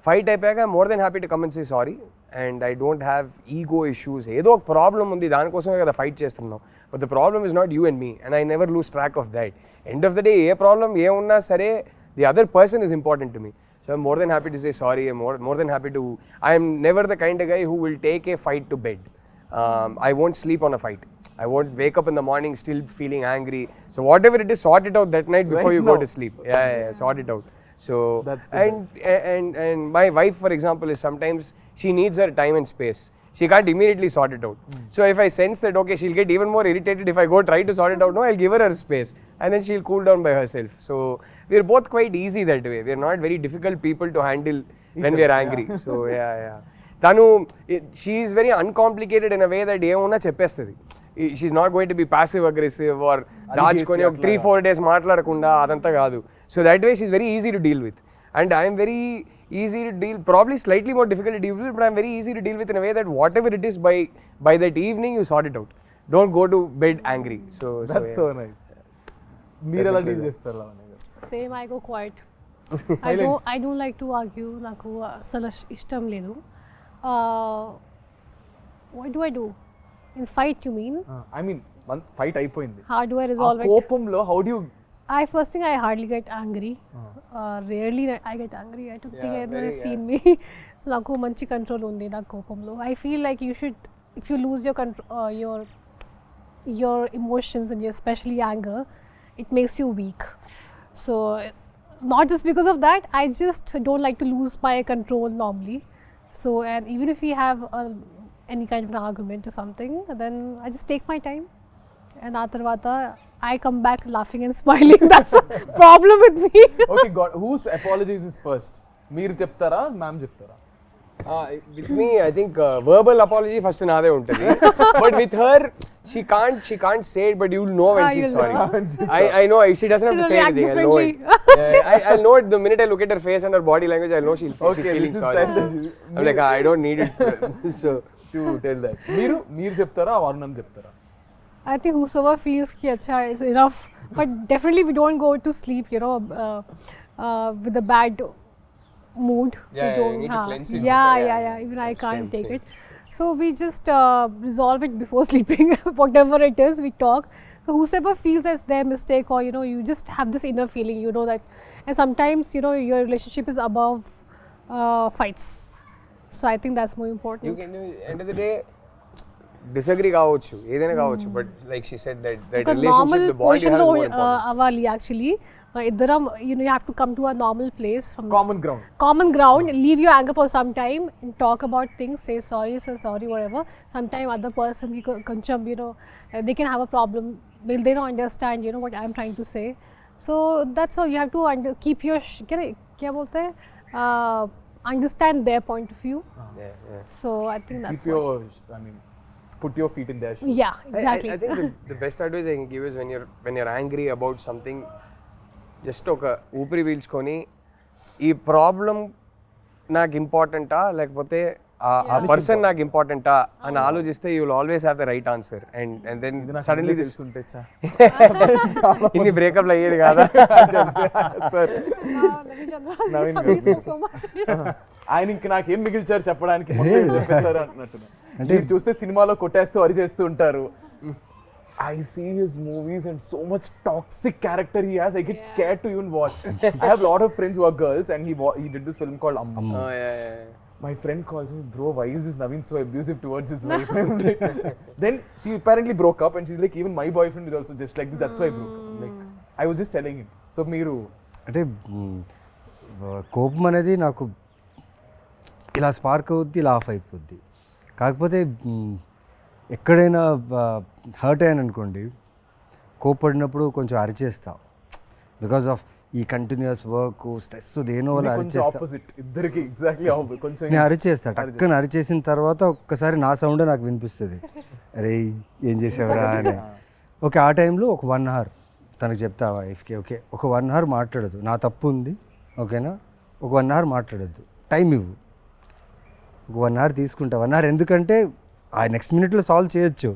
[SPEAKER 3] fight అయిపోయాక I'm more than happy to come and say sorry, and I don't have ego issues. ఏదో ఒక problem ఉంది, దానికోసమే కదా fight చేస్తున్నాం. But the problem is not you and me, and I never lose track of that. End of the day, A problem ఏమున్నా సరే the other person is important to me. So I'm more than happy to say sorry. I'm more than happy to. I am never the kind of guy who will take a fight to bed. I won't sleep on a fight. I won't wake up in the morning still feeling angry. So whatever it is, sort it out that night before you go to sleep. Yeah, sort it out. So and my wife, for example, is sometimes she needs her time and space. She can't immediately sort it out. So if I sense that okay, she'll get even more irritated if I go try to sort it out. No, I'll give her space, and then she'll cool down by herself. So we're both quite easy that way. We're not very difficult people to handle when we're angry. So yeah. Tanu, she is very uncomplicated in a way that ఏమున్నా చెప్పేస్తుంది. She's not going to be passive aggressive or దాచుకొని ఒక 3-4 days మాట్లాడకుండా అదంతా కాదు. So that way she's very easy to deal with, and I am very easy to deal, probably slightly more difficult to deal with, but I'm very easy to deal with in a way that whatever it is, by that evening you sort it out. Don't go to bed angry.
[SPEAKER 2] That's so nice. మీరు ఎలా deal చేస్తారు Lavanya garu?
[SPEAKER 4] Same, I go quiet. I don't like to argue. నాకు అసలు ఇష్టం లేదు. What do I do? In fight, you mean?
[SPEAKER 2] I mean, fight అయిపోయింది.
[SPEAKER 4] How do I resolve it?
[SPEAKER 2] కోపంలో how do you?
[SPEAKER 4] First thing, I hardly get angry. Rarely I get angry. I don't think anyone has seen me. So నాకు మంచి control ఉంది నా కోపంలో. I feel like you should, if you lose your control, your emotions and especially anger, it makes you weak. So not just because of that, I just don't like to lose my control normally. So, and even if we have any kind of an argument or something, and then I just take my time, and after I come back laughing and smiling. That's a problem with me.
[SPEAKER 2] Okay, God, whose apologies is first? మీరు చెప్తారా ma'am చెప్తారా?
[SPEAKER 3] With me, I think verbal apology first naade untadi. But with her, she can't say it, but you'll know when she's
[SPEAKER 4] you'll
[SPEAKER 3] sorry.
[SPEAKER 4] know.
[SPEAKER 3] I know she doesn't have to
[SPEAKER 4] She'll
[SPEAKER 3] say
[SPEAKER 4] react
[SPEAKER 3] anything. I'll know it. I'll know it the minute I look at her face and her body language. I'll know she's feeling
[SPEAKER 2] this is
[SPEAKER 3] sorry.
[SPEAKER 2] strategy.
[SPEAKER 3] I'm like, I don't need it. So
[SPEAKER 2] to tell that. మీరు చెప్తారా వరుణ్ చెప్తారా?
[SPEAKER 4] I think whosoever feels ki acha is enough, but definitely we don't go to sleep, with a bad mood.
[SPEAKER 3] Yeah,
[SPEAKER 4] We
[SPEAKER 3] you
[SPEAKER 4] don't,
[SPEAKER 3] need to cleanse it
[SPEAKER 4] Yeah,
[SPEAKER 3] before,
[SPEAKER 4] yeah,
[SPEAKER 3] yeah.
[SPEAKER 4] Even I can't
[SPEAKER 3] Same,
[SPEAKER 4] take
[SPEAKER 3] same.
[SPEAKER 4] it. So we just resolve it before sleeping. Whatever it is, we talk. So whosoever feels that's their mistake, or you just have this inner feeling, that, and sometimes your relationship is above fights. So I think that's more important.
[SPEAKER 3] you can, end of the day, disagree కావచ్చు ఏదైనా కావచ్చు, but like she said that
[SPEAKER 4] ఒక
[SPEAKER 3] relationship,
[SPEAKER 4] normal
[SPEAKER 3] the bond you
[SPEAKER 4] position
[SPEAKER 3] have
[SPEAKER 4] లో
[SPEAKER 3] is more important.
[SPEAKER 4] అవ్వాలి actually. ఇద్దరం you have to come to a normal place from
[SPEAKER 2] common ground.
[SPEAKER 4] leave your anger for some time and talk about things, say sorry whatever. Sometime other person ki koncham they can have a problem, they don't understand what I'm trying to say. So that's all, you have to keep your kya bolte hai, understand their point of view.
[SPEAKER 3] Yeah.
[SPEAKER 4] So I think that's
[SPEAKER 2] Keep your, put your feet in their shoes.
[SPEAKER 4] yeah, exactly.
[SPEAKER 3] I think the best advice I can give is when you're angry about something, just ఒక ఊపిరి పీల్చుకొని ఈ problem నాకు ఇంపార్టెంటా లేకపోతే ఆ person నాకు ఇంపార్టెంటా అని ఆలోచిస్తే you will always have the right answer. And then suddenly this ఇన్ని బ్రేకప్లు అయ్యేది కాదా
[SPEAKER 2] sir
[SPEAKER 4] Naveen Chandra, he spoke so much.
[SPEAKER 2] ఆయన ఇంక నాకేం మిగిల్చారు చెప్పడానికి మొత్తం చెప్పేశారు అంటున్నారు. మీరు చూస్తే సినిమాలో కొట్టేస్తూ అరిచేస్తూ ఉంటారు. I see his movies and so much toxic character he has. I get scared to even watch. I have a lot of friends who are girls, and he did this film called Amma.
[SPEAKER 3] Oh yeah.
[SPEAKER 2] My friend calls me, bro, why is this Naveen so abusive towards his wife? I'm like, then she apparently broke up, and she's like, even my boyfriend is also just like this. That's why I broke up. Like, I was just telling him. So మీరు
[SPEAKER 5] అంటే కోపం అనేది నాకు ఇలా spark అవుద్ది, ఇలా of అయిపోద్ది. కాకపోతే ఎక్కడైనా హర్ట్ అయ్యాను అనుకోండి, కోప్పడినప్పుడు కొంచెం అరిచేస్తా. బికాస్ ఆఫ్ ఈ కంటిన్యూస్ వర్క్ స్ట్రెస్ దేనో వల్ల అరిచేస్తా. నేను అరిచేస్తా, టక్కన అరిచేసిన తర్వాత ఒక్కసారి నా సౌండే నాకు వినిపిస్తుంది, అరే ఏం చేసావురా అని. ఓకే, ఆ టైంలో ఒక 1 hour తనకు చెప్తా వైఫ్కి, ఓకే ఒక 1 hour మాట్లాడద్దు, నా తప్పు ఉంది ఓకేనా, ఒక 1 hour మాట్లాడద్దు, టైం ఇవ్వు. ఒక 1 hour తీసుకుంటా. 1 hour ఎందుకంటే ఆ నెక్స్ట్ మినిట్లో సాల్వ్ చేయొచ్చు.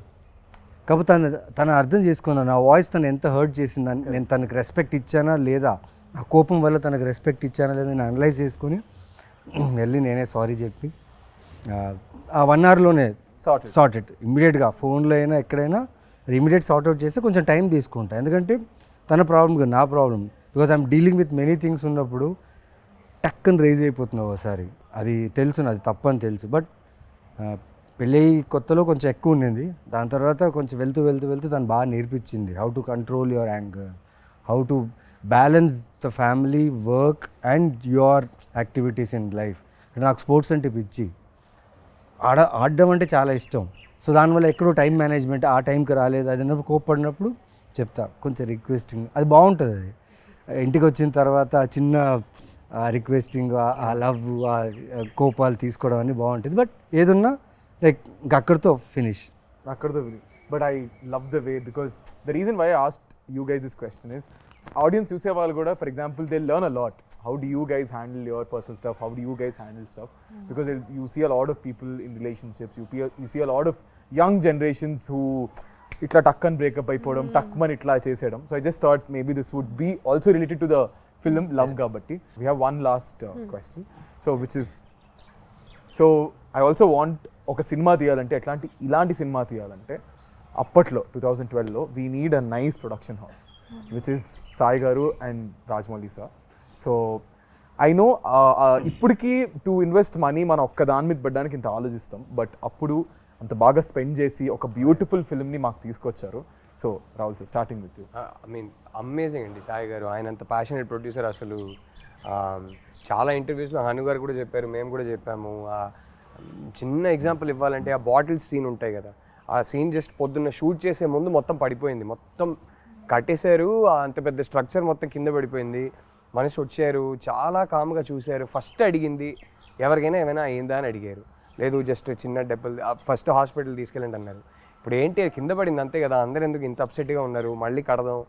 [SPEAKER 5] కాకపోతే తను అర్థం చేసుకున్నాను నా వాయిస్ తను ఎంత హర్ట్ చేసిందని, నేను తనకు రెస్పెక్ట్ ఇచ్చానా లేదా, నా కోపం వల్ల తనకు రెస్పెక్ట్ ఇచ్చానా లేదా నేను అనలైజ్ చేసుకుని వెళ్ళి నేనే సారీ చెప్పి ఆ 1 hourలోనే సార్ట్ ఇట్ ఇమ్మీడియట్గా. ఫోన్లో అయినా ఎక్కడైనా ఇమ్మీడియట్ సార్ట్ అవుట్ చేస్తే కొంచెం టైం తీసుకుంటా. ఎందుకంటే తన ప్రాబ్లం కాదు నా problem. Because I'm dealing with many things ఉన్నప్పుడు టక్కని రేజ్ అయిపోతున్నావు ఒకసారి. అది తెలుసు, అది తప్పని తెలుసు. బట్ పెళ్ళి కొత్తలో కొంచెం ఎక్కువ ఉండింది. దాని తర్వాత కొంచెం వెళ్తూ తను బాగా నేర్పించింది how to control your anger, how to balance the family, work and your activities in life. అంటే నాకు స్పోర్ట్స్ అంటే పిచ్చి, ఆడడం అంటే చాలా ఇష్టం. సో దానివల్ల ఎక్కడో టైం మేనేజ్మెంట్ ఆ టైంకి రాలేదు. అది అన్నప్పుడు కోప్పడినప్పుడు చెప్తా కొంచెం రిక్వెస్టింగ్, అది బాగుంటుంది. అది ఇంటికి వచ్చిన తర్వాత చిన్న రిక్వెస్టింగ్, ఆ లవ్, ఆ కోపాలు తీసుకోవడం అన్నీ బాగుంటుంది. బట్ ఏదున్నా లైక్ ఇంకా అక్కడితో finish.
[SPEAKER 2] But I love the way, because the reason why I asked you guys this question is, audience చూసే వాళ్ళు కూడా for example they learn a lot. How do you guys handle your personal stuff? How do you guys handle stuff? Because you see a lot of people in relationships, you see a lot of young generations who itla takkan breakup అయిపోవడం, takman itla చేసేయడం. So I just thought maybe this would be also related to the film Love Kabatti. We have one last question. So I also want ఒక cinema తీయాలంటే ఇలాంటి cinema తీయాలంటే అప్పట్లో 2012లో we need a nice production house, which is Sai Garu and Rajmouli sir. So I know ఇప్పటికీ to invest money మనం ఒక్క దాని మీద పెట్టడానికి ఇంత ఆలోచిస్తాం, బట్ అప్పుడు అంత బాగా స్పెండ్ చేసి ఒక బ్యూటిఫుల్ ఫిల్మ్ని మాకు తీసుకొచ్చారు. So Rahul sir, starting with you.
[SPEAKER 3] I mean amazing అండి సాయి గారు, ఆయన అంత ప్యాషనేట్ ప్రొడ్యూసర్. అసలు చాలా ఇంటర్వ్యూస్లో హను గారు కూడా చెప్పారు, మేము కూడా చెప్పాము, చిన్న ఎగ్జాంపుల్ ఇవ్వాలంటే ఆ బాటిల్స్ సీన్ ఉంటాయి కదా, ఆ సీన్ జస్ట్ పొద్దున్న షూట్ చేసే ముందు మొత్తం పడిపోయింది, మొత్తం కట్టేశారు, అంత పెద్ద స్ట్రక్చర్ మొత్తం కింద పడిపోయింది. మనిషి వచ్చారు, చాలా కామ్గా చూశారు. ఫస్ట్ అడిగింది ఎవరికైనా ఏమైనా అయిందా అని అడిగారు. లేదు జస్ట్ చిన్న దెబ్బలు, ఫస్ట్ హాస్పిటల్ తీసుకెళ్ళండి అన్నారు. ఇప్పుడు ఏంటి కింద పడింది అంతే కదా, అందరు ఎందుకు ఇంత అప్సెట్గా ఉన్నారు, మళ్ళీ కడదాం,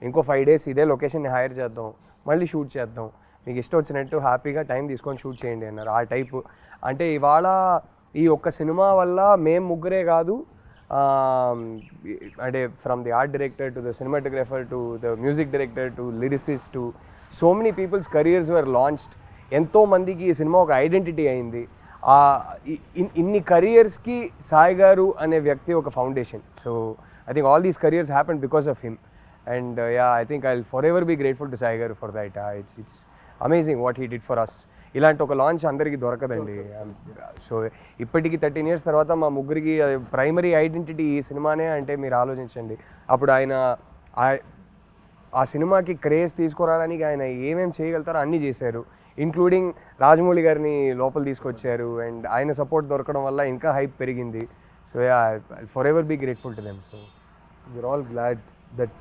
[SPEAKER 3] ఇంకో 5 days ఇదే లొకేషన్ని హైర్ చేద్దాం, మళ్ళీ షూట్ చేద్దాం, మీకు ఇష్టం వచ్చినట్టు హ్యాపీగా టైం తీసుకొని షూట్ చేయండి అన్నారు. ఆ టైపు అంటే ఇవాళ ఈ ఒక్క సినిమా వల్ల మేము ముగ్గురే కాదు, అంటే from the art director to the cinematographer to the music director to lyricist to so many people's careers were launched. ఎంతోమందికి ఈ సినిమా ఒక ఐడెంటిటీ అయింది. ఇన్ని కెరియర్స్కి సాయి గారు అనే వ్యక్తి ఒక foundation. So I think all these careers happen because of him. And I think I will for ever be grateful to Sai garu for that. It's amazing what he did for us. ఇలాంటి ఒక launch అందరికీ దొరకదండి. So ఇప్పటికి 13 years తర్వాత మా ముగ్గురికి primary identity ఈ సినిమానే అంటే మీరు ఆలోచించండి. అప్పుడు ఆయన ఆ సినిమాకి క్రేజ్ తీసుకురావడానికి ఆయన ఏమేమి చేయగలుగుతారో అన్నీ చేశారు. ఇంక్లూడింగ్ రాజమౌళి గారిని లోపల తీసుకొచ్చారు. అండ్ ఆయన సపోర్ట్ దొరకడం వల్ల ఇంకా హైప్ పెరిగింది. So for ever be grateful to them. So
[SPEAKER 2] we are all glad that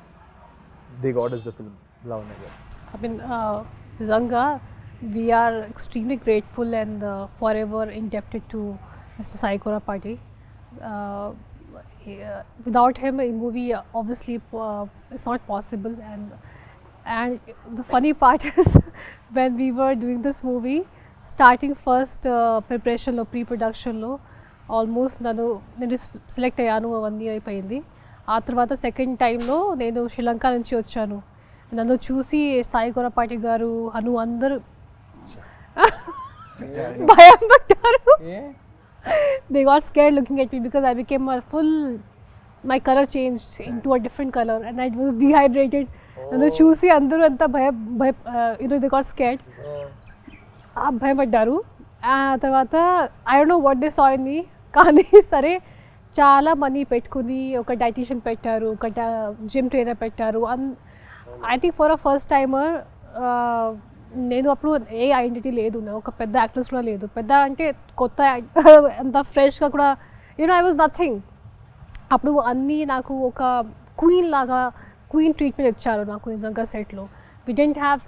[SPEAKER 2] they got us the film. Lavanya garu.
[SPEAKER 4] I mean, Zanga, we are extremely grateful and forever indebted to Mr. Sai Tripathi. Without him, a movie obviously is not possible. And the funny part is when we were doing this movie, starting first preparation lo, pre-production lo, almost నేను select అయ్యాను 1 year అయిపోయింది. ఆ తర్వాత second టైంలో నేను శ్రీలంక నుంచి వచ్చాను. నన్ను చూసి సాయి కొరపాటి గారు అను అందరూ భయం పడ్డారు. They got scared looking at me because I became my color changed into a different color and I was dehydrated. నన్ను చూసి అందరూ అంతా they got scared. భయపడ్డారు. ఆ తర్వాత I don't know what they saw in me. కానీ సరే చాలా మనీ పెట్టుకుని ఒక డైటీషియన్ పెట్టారు, ఒక జిమ్ ట్రైనర్ పెట్టారు. I think for a first timer నేను అప్పుడు ఏ ఐడెంటిటీ లేదు, ఒక పెద్ద యాక్ట్రెస్ కూడా లేదు. పెద్ద అంటే కొత్త అంత ఫ్రెష్గా కూడా ఐ వాజ్ నథింగ్. అప్పుడు అన్నీ నాకు ఒక క్వీన్ ట్రీట్మెంట్ ఇచ్చారు నాకు నిజంగా సెట్లో. వి డెంట్ హ్యావ్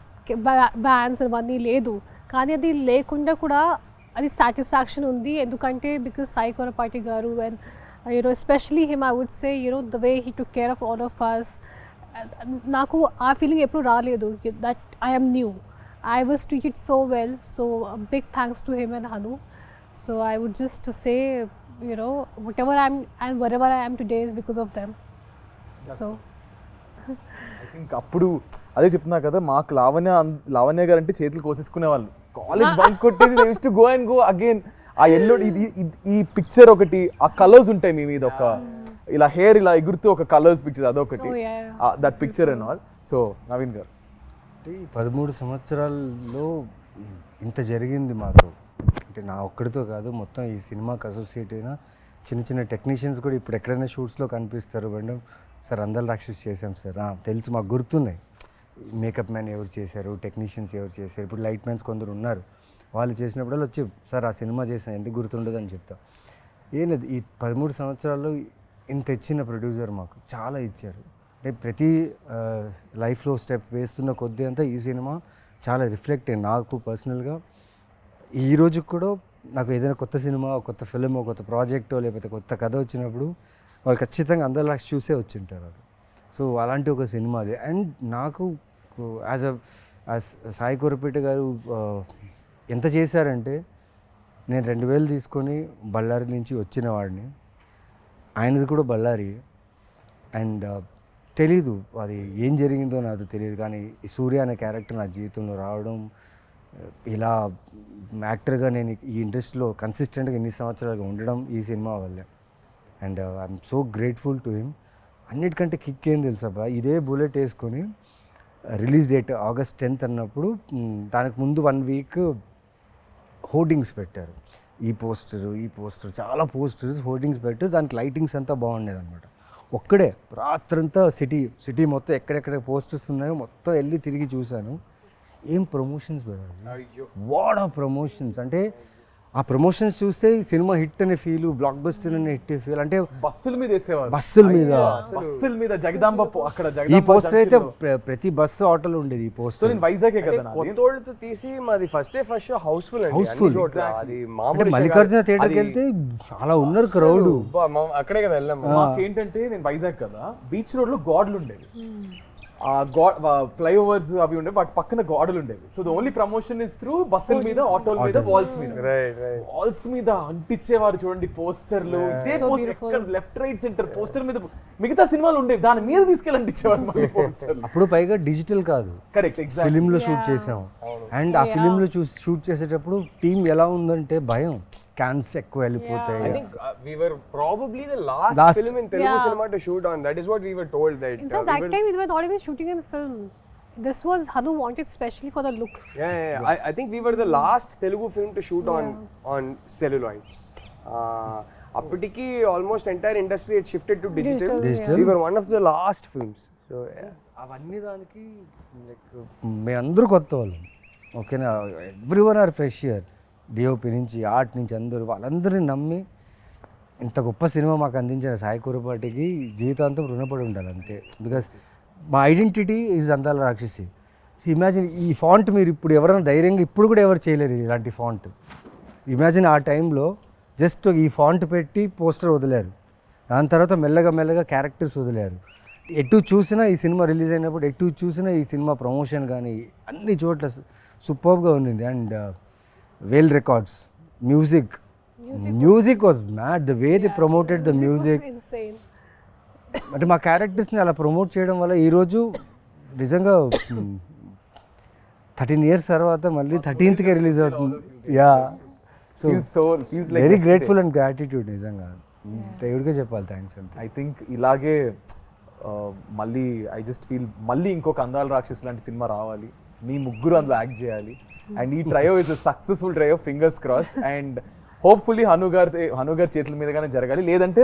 [SPEAKER 4] బ్యాండ్స్ అవన్నీ లేదు, కానీ అది లేకుండా కూడా అది సాటిస్ఫాక్షన్ ఉంది. ఎందుకంటే బికాస్ సాయి కొరపాటి గారు and especially him, I would say, the way he took care of all of us. నాకు ఆ ఫీలింగ్ ఎప్పుడు రాలేదు that I am new. I was treated so well. So a big thanks to him and Hanu. So I would just say, whatever I am and wherever I am today is because of them. So
[SPEAKER 2] I think అప్పుడు అదే చెప్తున్నా కదా, మాకు లావణ్య గారు అంటే చేతులు కోసేసుకునే వాళ్ళు. College bunk కొట్టేది, they used to go and go again. ఆ ఎల్లో ఈ పిక్చర్ ఒకటి, ఆ కలర్స్ ఉంటాయి మీ మీద, ఒక ఇలా హెయిర్ ఇలా ఎగురుతూ ఒక కలర్స్ పిక్చర్ అదొకటి, that picture and all. So Naveen గారు,
[SPEAKER 5] ఈ 13 సంవత్సరాల్లో ఇంత జరిగింది మాకు. అంటే నా ఒక్కడితో కాదు, మొత్తం ఈ సినిమాకి అసోసియేట్ అయిన చిన్న చిన్న టెక్నీషియన్స్ కూడా ఇప్పుడు ఎక్కడైనా షూట్స్లో కనిపిస్తారు. మేడం సార్ అందల రాక్షసి చేసాం సార్, తెలుసు మాకు గుర్తున్నాయి. మేకప్ మ్యాన్ ఎవరు చేశారు, టెక్నీషియన్స్ ఎవరు చేశారు, ఇప్పుడు లైట్ మ్యాన్స్ కొందరు ఉన్నారు. వాళ్ళు చేసినప్పుడల్లా వచ్చి సార్ ఆ సినిమా చేసాను ఎందుకు గుర్తుండదు అని చెప్తా. ఏంటది ఈ 13 సంవత్సరాల్లో ఇంత ఇచ్చిన ప్రొడ్యూసర్ మాకు చాలా ఇచ్చారు. అంటే ప్రతి లైఫ్లో స్టెప్ వేస్తున్న కొద్దీ అంతా ఈ సినిమా చాలా రిఫ్లెక్ట్ అయ్యింది నాకు పర్సనల్గా. ఈ రోజుకి కూడా నాకు ఏదైనా కొత్త సినిమా, కొత్త ఫిలిం, కొత్త ప్రాజెక్టో లేకపోతే కొత్త కథ వచ్చినప్పుడు వాళ్ళు ఖచ్చితంగా అందరిలా చూసే వచ్చి ఉంటారు అది. సో అలాంటి ఒక సినిమా అది. అండ్ నాకు యాజ్ సాయి కొరపేట గారు ఎంత చేశారంటే, నేను 2000 తీసుకొని బళ్ళారి నుంచి వచ్చిన వాడిని, ఆయనది కూడా బళ్ళారి. అండ్ తెలీదు అది ఏం జరిగిందో నాకు తెలియదు, కానీ ఈ సూర్య అనే క్యారెక్టర్ నా జీవితంలో రావడం, ఇలా యాక్టర్గా నేను ఈ ఇండస్ట్రీలో కన్సిస్టెంట్గా ఇన్ని సంవత్సరాలుగా ఉండడం ఈ సినిమా వల్లే. And I'm so grateful to him. అన్నిటికంటే కిక్ ఏం తెలుసబ్బా, ఇదే బుల్లెట్ వేసుకొని రిలీజ్ డేట్ August 10th అన్నప్పుడు దానికి ముందు 1 week హోర్డింగ్స్ పెట్టారు. ఈ పోస్టర్ చాలా పోస్టర్స్ హోర్డింగ్స్ పెట్టారు. దానికి లైటింగ్స్ అంతా బాగుండేది అనమాట. ఒక్కడే రాత్రంతా సిటీ మొత్తం ఎక్కడెక్కడ పోస్టర్స్ ఉన్నాయో మొత్తం వెళ్ళి తిరిగి చూశాను. ఏం ప్రమోషన్స్ పెట్టారు, వాట్ ఆఫ్ ప్రమోషన్స్. అంటే ఆ ప్రమోషన్స్ చూస్తే ఈ సినిమా హిట్ అనే ఫీల్, బ్లాక్ బస్టర్ అనే హిట్ ఫీల్. అంటే
[SPEAKER 2] బస్సుల మీద వేసేవారు,
[SPEAKER 5] బస్సుల మీద
[SPEAKER 2] బస్సుల మీద జగదాంబ అక్కడ
[SPEAKER 5] ఈ
[SPEAKER 2] జగదాంబ
[SPEAKER 5] పోస్టర్ అయితే
[SPEAKER 2] junction లో.
[SPEAKER 5] ప్రతి బస్సు ఆటోలో ఉండేది ఈ
[SPEAKER 2] సో
[SPEAKER 5] పోస్టర్.
[SPEAKER 2] నేను వైజాగ్ కదా నాది.
[SPEAKER 3] కొత్తోళ్ళతో తీసి మాది first day first show houseful అండి,
[SPEAKER 5] Houseful.
[SPEAKER 3] అన్ని చోట్ల. అది
[SPEAKER 5] అంటే
[SPEAKER 3] మామూలు
[SPEAKER 5] మల్లికార్జున థియేటర్కి వెళ్తే చాలా ఉన్నారు క్రౌడ్.
[SPEAKER 3] అక్కడే కదా వెళ్ళాం.
[SPEAKER 2] మాకేంటంటే నేను వైజాగ్ కదా, బీచ్ రోడ్ లో గోడలు ఉండేవి, ఆ ఫ్లైఓవర్స్ అవి ఉండేవి, వాటి పక్కన గోడలు ఉండేవి. So the only promotion is through బస్సుల మీద, ఆటోల మీద, వాల్స్ మీద. వాల్స్ మీద అంటించేవారు చూడండి పోస్టర్లు. ఇదే poster left right centre poster మీద మిగతా సినిమాలు ఉండేవి, దాని మీద తీసుకెళ్ళి అంటించేవారు మళ్ళీ పోస్టర్లు.
[SPEAKER 5] అప్పుడు పైగా డిజిటల్ కాదు,
[SPEAKER 2] కరెక్ట్, ఎగ్జాక్ట్.
[SPEAKER 5] ఫిలిం లో షూట్ చేసాం. అండ్ ఆ ఫిలిం లో షూట్ చేసేటప్పుడు టీం ఎలా ఉందంటే భయం, క్యాన్స్ ఎక్కువ వెళ్ళిపోతాయి.
[SPEAKER 3] I think we were probably the last film in Telugu cinema to shoot on. That is what we were told. That
[SPEAKER 4] In fact, that time we were not even shooting in film. This was Hanu wanted specially for the look.
[SPEAKER 3] Yeah. I think we were the last Telugu film to shoot on celluloid. అప్పటికి almost entire industry had shifted to digital. We were one of the last films. So
[SPEAKER 5] అవన్నీ దానికి మేమందరూ కొత్త వాళ్ళం, ఓకేనా. Everyone are fresh year, DOP నుంచి art నుంచి అందరూ, వాళ్ళందరినీ నమ్మి ఇంత గొప్ప సినిమా మాకు అందించిన సాయి కురపాటికి జీవితాంతం రుణపడి ఉండాలి అంతే. బికాస్ మా ఐడెంటిటీ ఈజ్ అందాల రాక్షసి. ఇమాజిన్ ఈ ఫాంట్ మీరు ఇప్పుడు ఎవరైనా ధైర్యంగా ఇప్పుడు కూడా ఎవరు చేయలేరు ఇలాంటి ఫాంట్. ఇమాజిన్ ఆ టైంలో జస్ట్ ఈ ఫాంట్ పెట్టి పోస్టర్ వదిలేరు, దాని తర్వాత మెల్లగా క్యారెక్టర్స్ వదిలేరు. ఎటు చూసినా ఈ సినిమా రిలీజ్ అయినప్పుడు ఎటు చూసినా ఈ సినిమా ప్రమోషన్ కానీ అన్ని చోట్ల సూపర్గా ఉండింది. And well records, music was mad, the way they promoted the music
[SPEAKER 4] was insane.
[SPEAKER 5] అంటే మా క్యారెక్టర్స్ని అలా ప్రమోట్ చేయడం వల్ల ఈరోజు నిజంగా 13 years తర్వాత మళ్ళీ 13th రిలీజ్ అవుతుంది. Yeah, so very grateful and gratitude నిజంగా. దేవుడికే చెప్పాలి థ్యాంక్స్ అంతే.
[SPEAKER 2] ఐ థింక్ ఇలాగే మళ్ళీ ఐ జస్ట్ ఫీల్ మళ్ళీ ఇంకొక అందాల రాక్షస్ లాంటి సినిమా రావాలి, మీ ముగ్గురు అందులో యాక్ట్ చేయాలి. అండ్ ఈ trio is a successful trio, fingers crossed. And hopefully Hanu గారి చేతుల మీదగానే జరగాలి, లేదంటే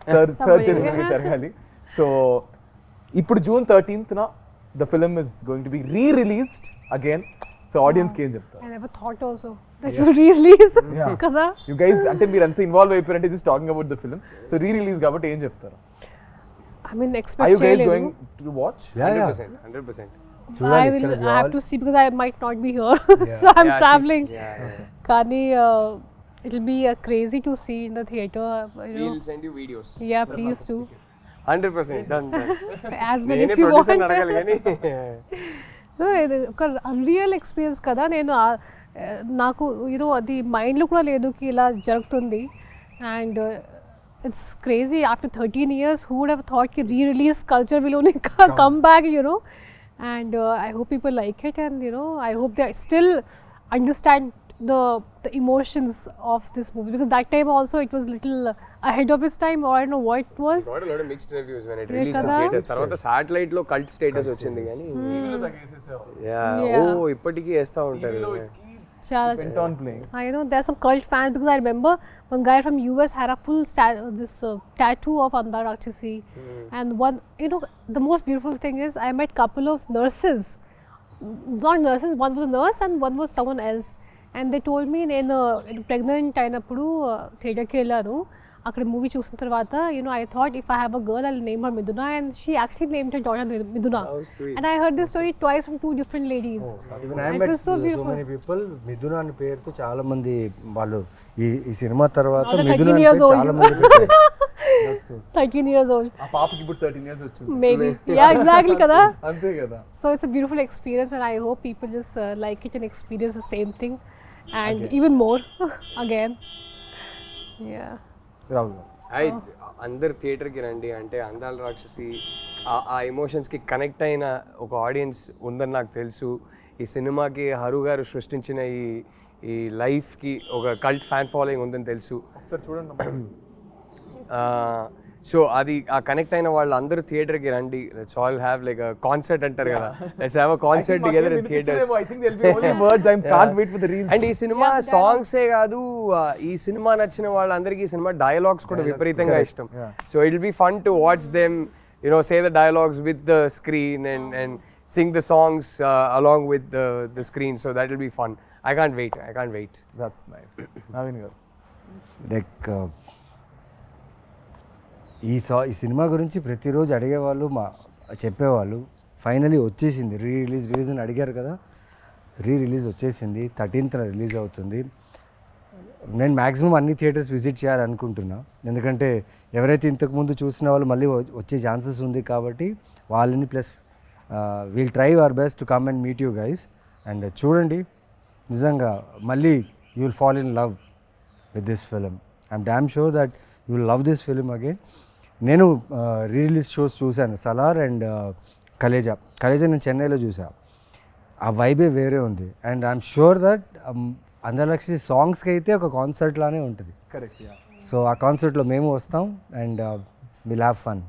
[SPEAKER 2] సార్ చేతుల మీద జరగాలి. సో ఇప్పుడు June 13th the film is going to be re-released again. సో ఆడియన్స్కి ఏం చెప్తారు?
[SPEAKER 4] I never thought also that you release కదా.
[SPEAKER 2] యు గైస్ అంటే మీరు ఎంత ఇన్వాల్వ్ అయిపోయారంటే just talking about the film. So re-release కాబట్టి ఏం చెప్తారు?
[SPEAKER 4] I mean,
[SPEAKER 2] Are
[SPEAKER 4] expect
[SPEAKER 2] you guys going to watch?
[SPEAKER 5] Yeah.
[SPEAKER 3] 100%.
[SPEAKER 4] I have to see because I might not be here. So I'm traveling. Kani, it'll be crazy to see in the theater.
[SPEAKER 3] We'll send you videos.
[SPEAKER 4] Yeah, please do.
[SPEAKER 3] 100% done.
[SPEAKER 4] As many as you want. No, ఒక unreal experience కదా. నేను నాకు అది మైండ్లో కూడా లేదు కి ఇలా జరుగుతుంది. And it's crazy after 13 years who would have thought ki re-release culture will only come back, and I hope people like it, and I hope they still understand the emotions of this movie, because that time also it was little ahead of its time, or I don't know what it was.
[SPEAKER 3] Got a lot of mixed reviews when it released in theaters. తర్వాత satellite లో cult status వచ్చింది కానీ ఇప్పటికీ వేస్తూ ఉంటారు.
[SPEAKER 2] Went on playing.
[SPEAKER 4] I know there's some cult fans, because I remember one guy from US had a full tattoo of Andala Rakshasi. And one, the most beautiful thing is I met couple of nurses, not nurses, one was a nurse and one was someone else, and they told me నేను pregnant అయినప్పుడు థియేటర్కి వెళ్ళాను. అక్కడ movie చూసిన తర్వాత I thought if I have a girl I'll name her Miduna, and she actually named her daughter Miduna.
[SPEAKER 3] Oh, sweet.
[SPEAKER 4] And I heard this story twice from two different ladies.
[SPEAKER 5] Even I
[SPEAKER 4] It
[SPEAKER 5] met
[SPEAKER 4] was so beautiful.
[SPEAKER 5] many people మిథున అనే పేరుతో చాలా మంది వాళ్ళు ఈ cinema తర్వాత
[SPEAKER 4] Now they're
[SPEAKER 5] మిథున
[SPEAKER 4] 13
[SPEAKER 5] అనే
[SPEAKER 4] years
[SPEAKER 5] పేరు
[SPEAKER 4] old.
[SPEAKER 5] చాలా మంది పెట్టారు.
[SPEAKER 4] 13 years old.
[SPEAKER 2] ఆ పాపకి ఇప్పుడు 13 years వచ్చింది.
[SPEAKER 4] Maybe. Yeah, exactly kada.
[SPEAKER 2] అంతే కదా.
[SPEAKER 4] So it's a beautiful experience, and I hope people just like it and experience the same thing, and even more again. Yeah.
[SPEAKER 2] Rahul
[SPEAKER 3] అందరు థియేటర్కి రండి. అంటే అందాల రాక్షసి ఆ ఎమోషన్స్కి కనెక్ట్ అయిన ఒక ఆడియన్స్ ఉందని నాకు తెలుసు. ఈ సినిమాకి హరు గారు సృష్టించిన ఈ లైఫ్కి ఒక కల్ట్ ఫ్యాన్ ఫాలోయింగ్ ఉందని తెలుసు.
[SPEAKER 2] ఒకసారి చూడండి.
[SPEAKER 3] సో అది ఆ కనెక్ట్ అయిన వాళ్ళు అందరూ థియేటర్కి రండి. Let's all have like a concert అంటారు కదా, let's have a concert together in theatres.
[SPEAKER 2] I think there'll be only words. I can't wait for the reels.
[SPEAKER 3] And ఈ సినిమా సాంగ్సే కాదు, ఈ సినిమా నచ్చిన వాళ్ళందరికీ ఈ సినిమా డైలాగ్స్ కూడా విపరీతంగా ఇష్టం. So it will be fun to watch them say the dialogues with the screen, and sing the songs along with the screen. So that will be fun. I can't wait. I can't wait.
[SPEAKER 2] That's nice. Naveen garu.
[SPEAKER 5] Like ఈ cinema గురించి ప్రతిరోజు అడిగేవాళ్ళు చెప్పేవాళ్ళు. Finally వచ్చేసింది release అని అడిగారు కదా, release వచ్చేసింది. 13th రిలీజ్ అవుతుంది. నేను మ్యాక్సిమం అన్ని థియేటర్స్ విజిట్ చేయాలనుకుంటున్నా, ఎందుకంటే ఎవరైతే ఇంతకుముందు చూసిన వాళ్ళు మళ్ళీ వచ్చే ఛాన్సెస్ ఉంది కాబట్టి వాళ్ళని, plus we'll try our best to come and meet you guys. And చూడండి, నిజంగా మళ్ళీ you will fall in love with this film. I'm damn sure that you will love this film again. నేను release shows చూశాను, Salaar and Khaleja నేను చెన్నైలో చూసా. ఆ వైబే వేరే ఉంది. అండ్ ఐఎమ్ షూర్ దట్ అందల రాక్షసి సాంగ్స్కి అయితే ఒక కాన్సర్ట్ లానే ఉంటుంది.
[SPEAKER 2] కరెక్ట్.
[SPEAKER 5] సో ఆ కాన్సర్ట్లో మేము వస్తాం and will have fun.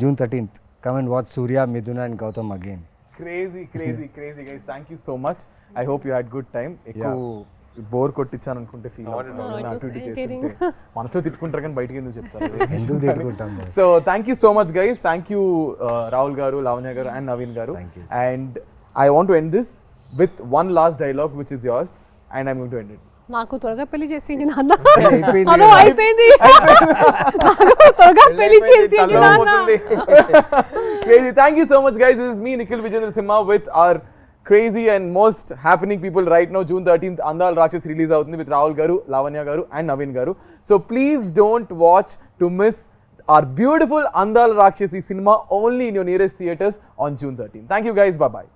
[SPEAKER 5] June 13th, come and watch Surya, Miduna and Gautam again.
[SPEAKER 2] Crazy guys. Thank you so much. I hope you had good time. ఎక్కువ bore కొట్టించాను అనుకుంటే ఫీల్ మనసులో తిట్టుకుంటారు కానీ బయటికి ఎందుకు చెప్తారు?
[SPEAKER 5] ఎందుకు తిట్టుకుంటాం?
[SPEAKER 2] So thank you so much guys. Thank you Rahul గారు, లావణ్య గారు అండ్ నవీన్ గారు. And I want to end this with one last dialogue which is yours and I'm going to end it.
[SPEAKER 4] నాకు త్వరగా పెళ్లి చేసింది నాన్న. అయిపోయింది. త్వరగా పెళ్లి చేసింది నాన్న.
[SPEAKER 2] Crazy. Thank you so much guys. This is me Nikhil Vijayendra Simha with our crazy and most happening people right now. June 13th Andala Rakshasi release అవుతుంది with Rahul garu, Lavanya garu and Naveen garu. So please don't watch to miss our beautiful Andala Rakshasi cinema only in your nearest theaters on June 13th. Thank you guys. Bye bye.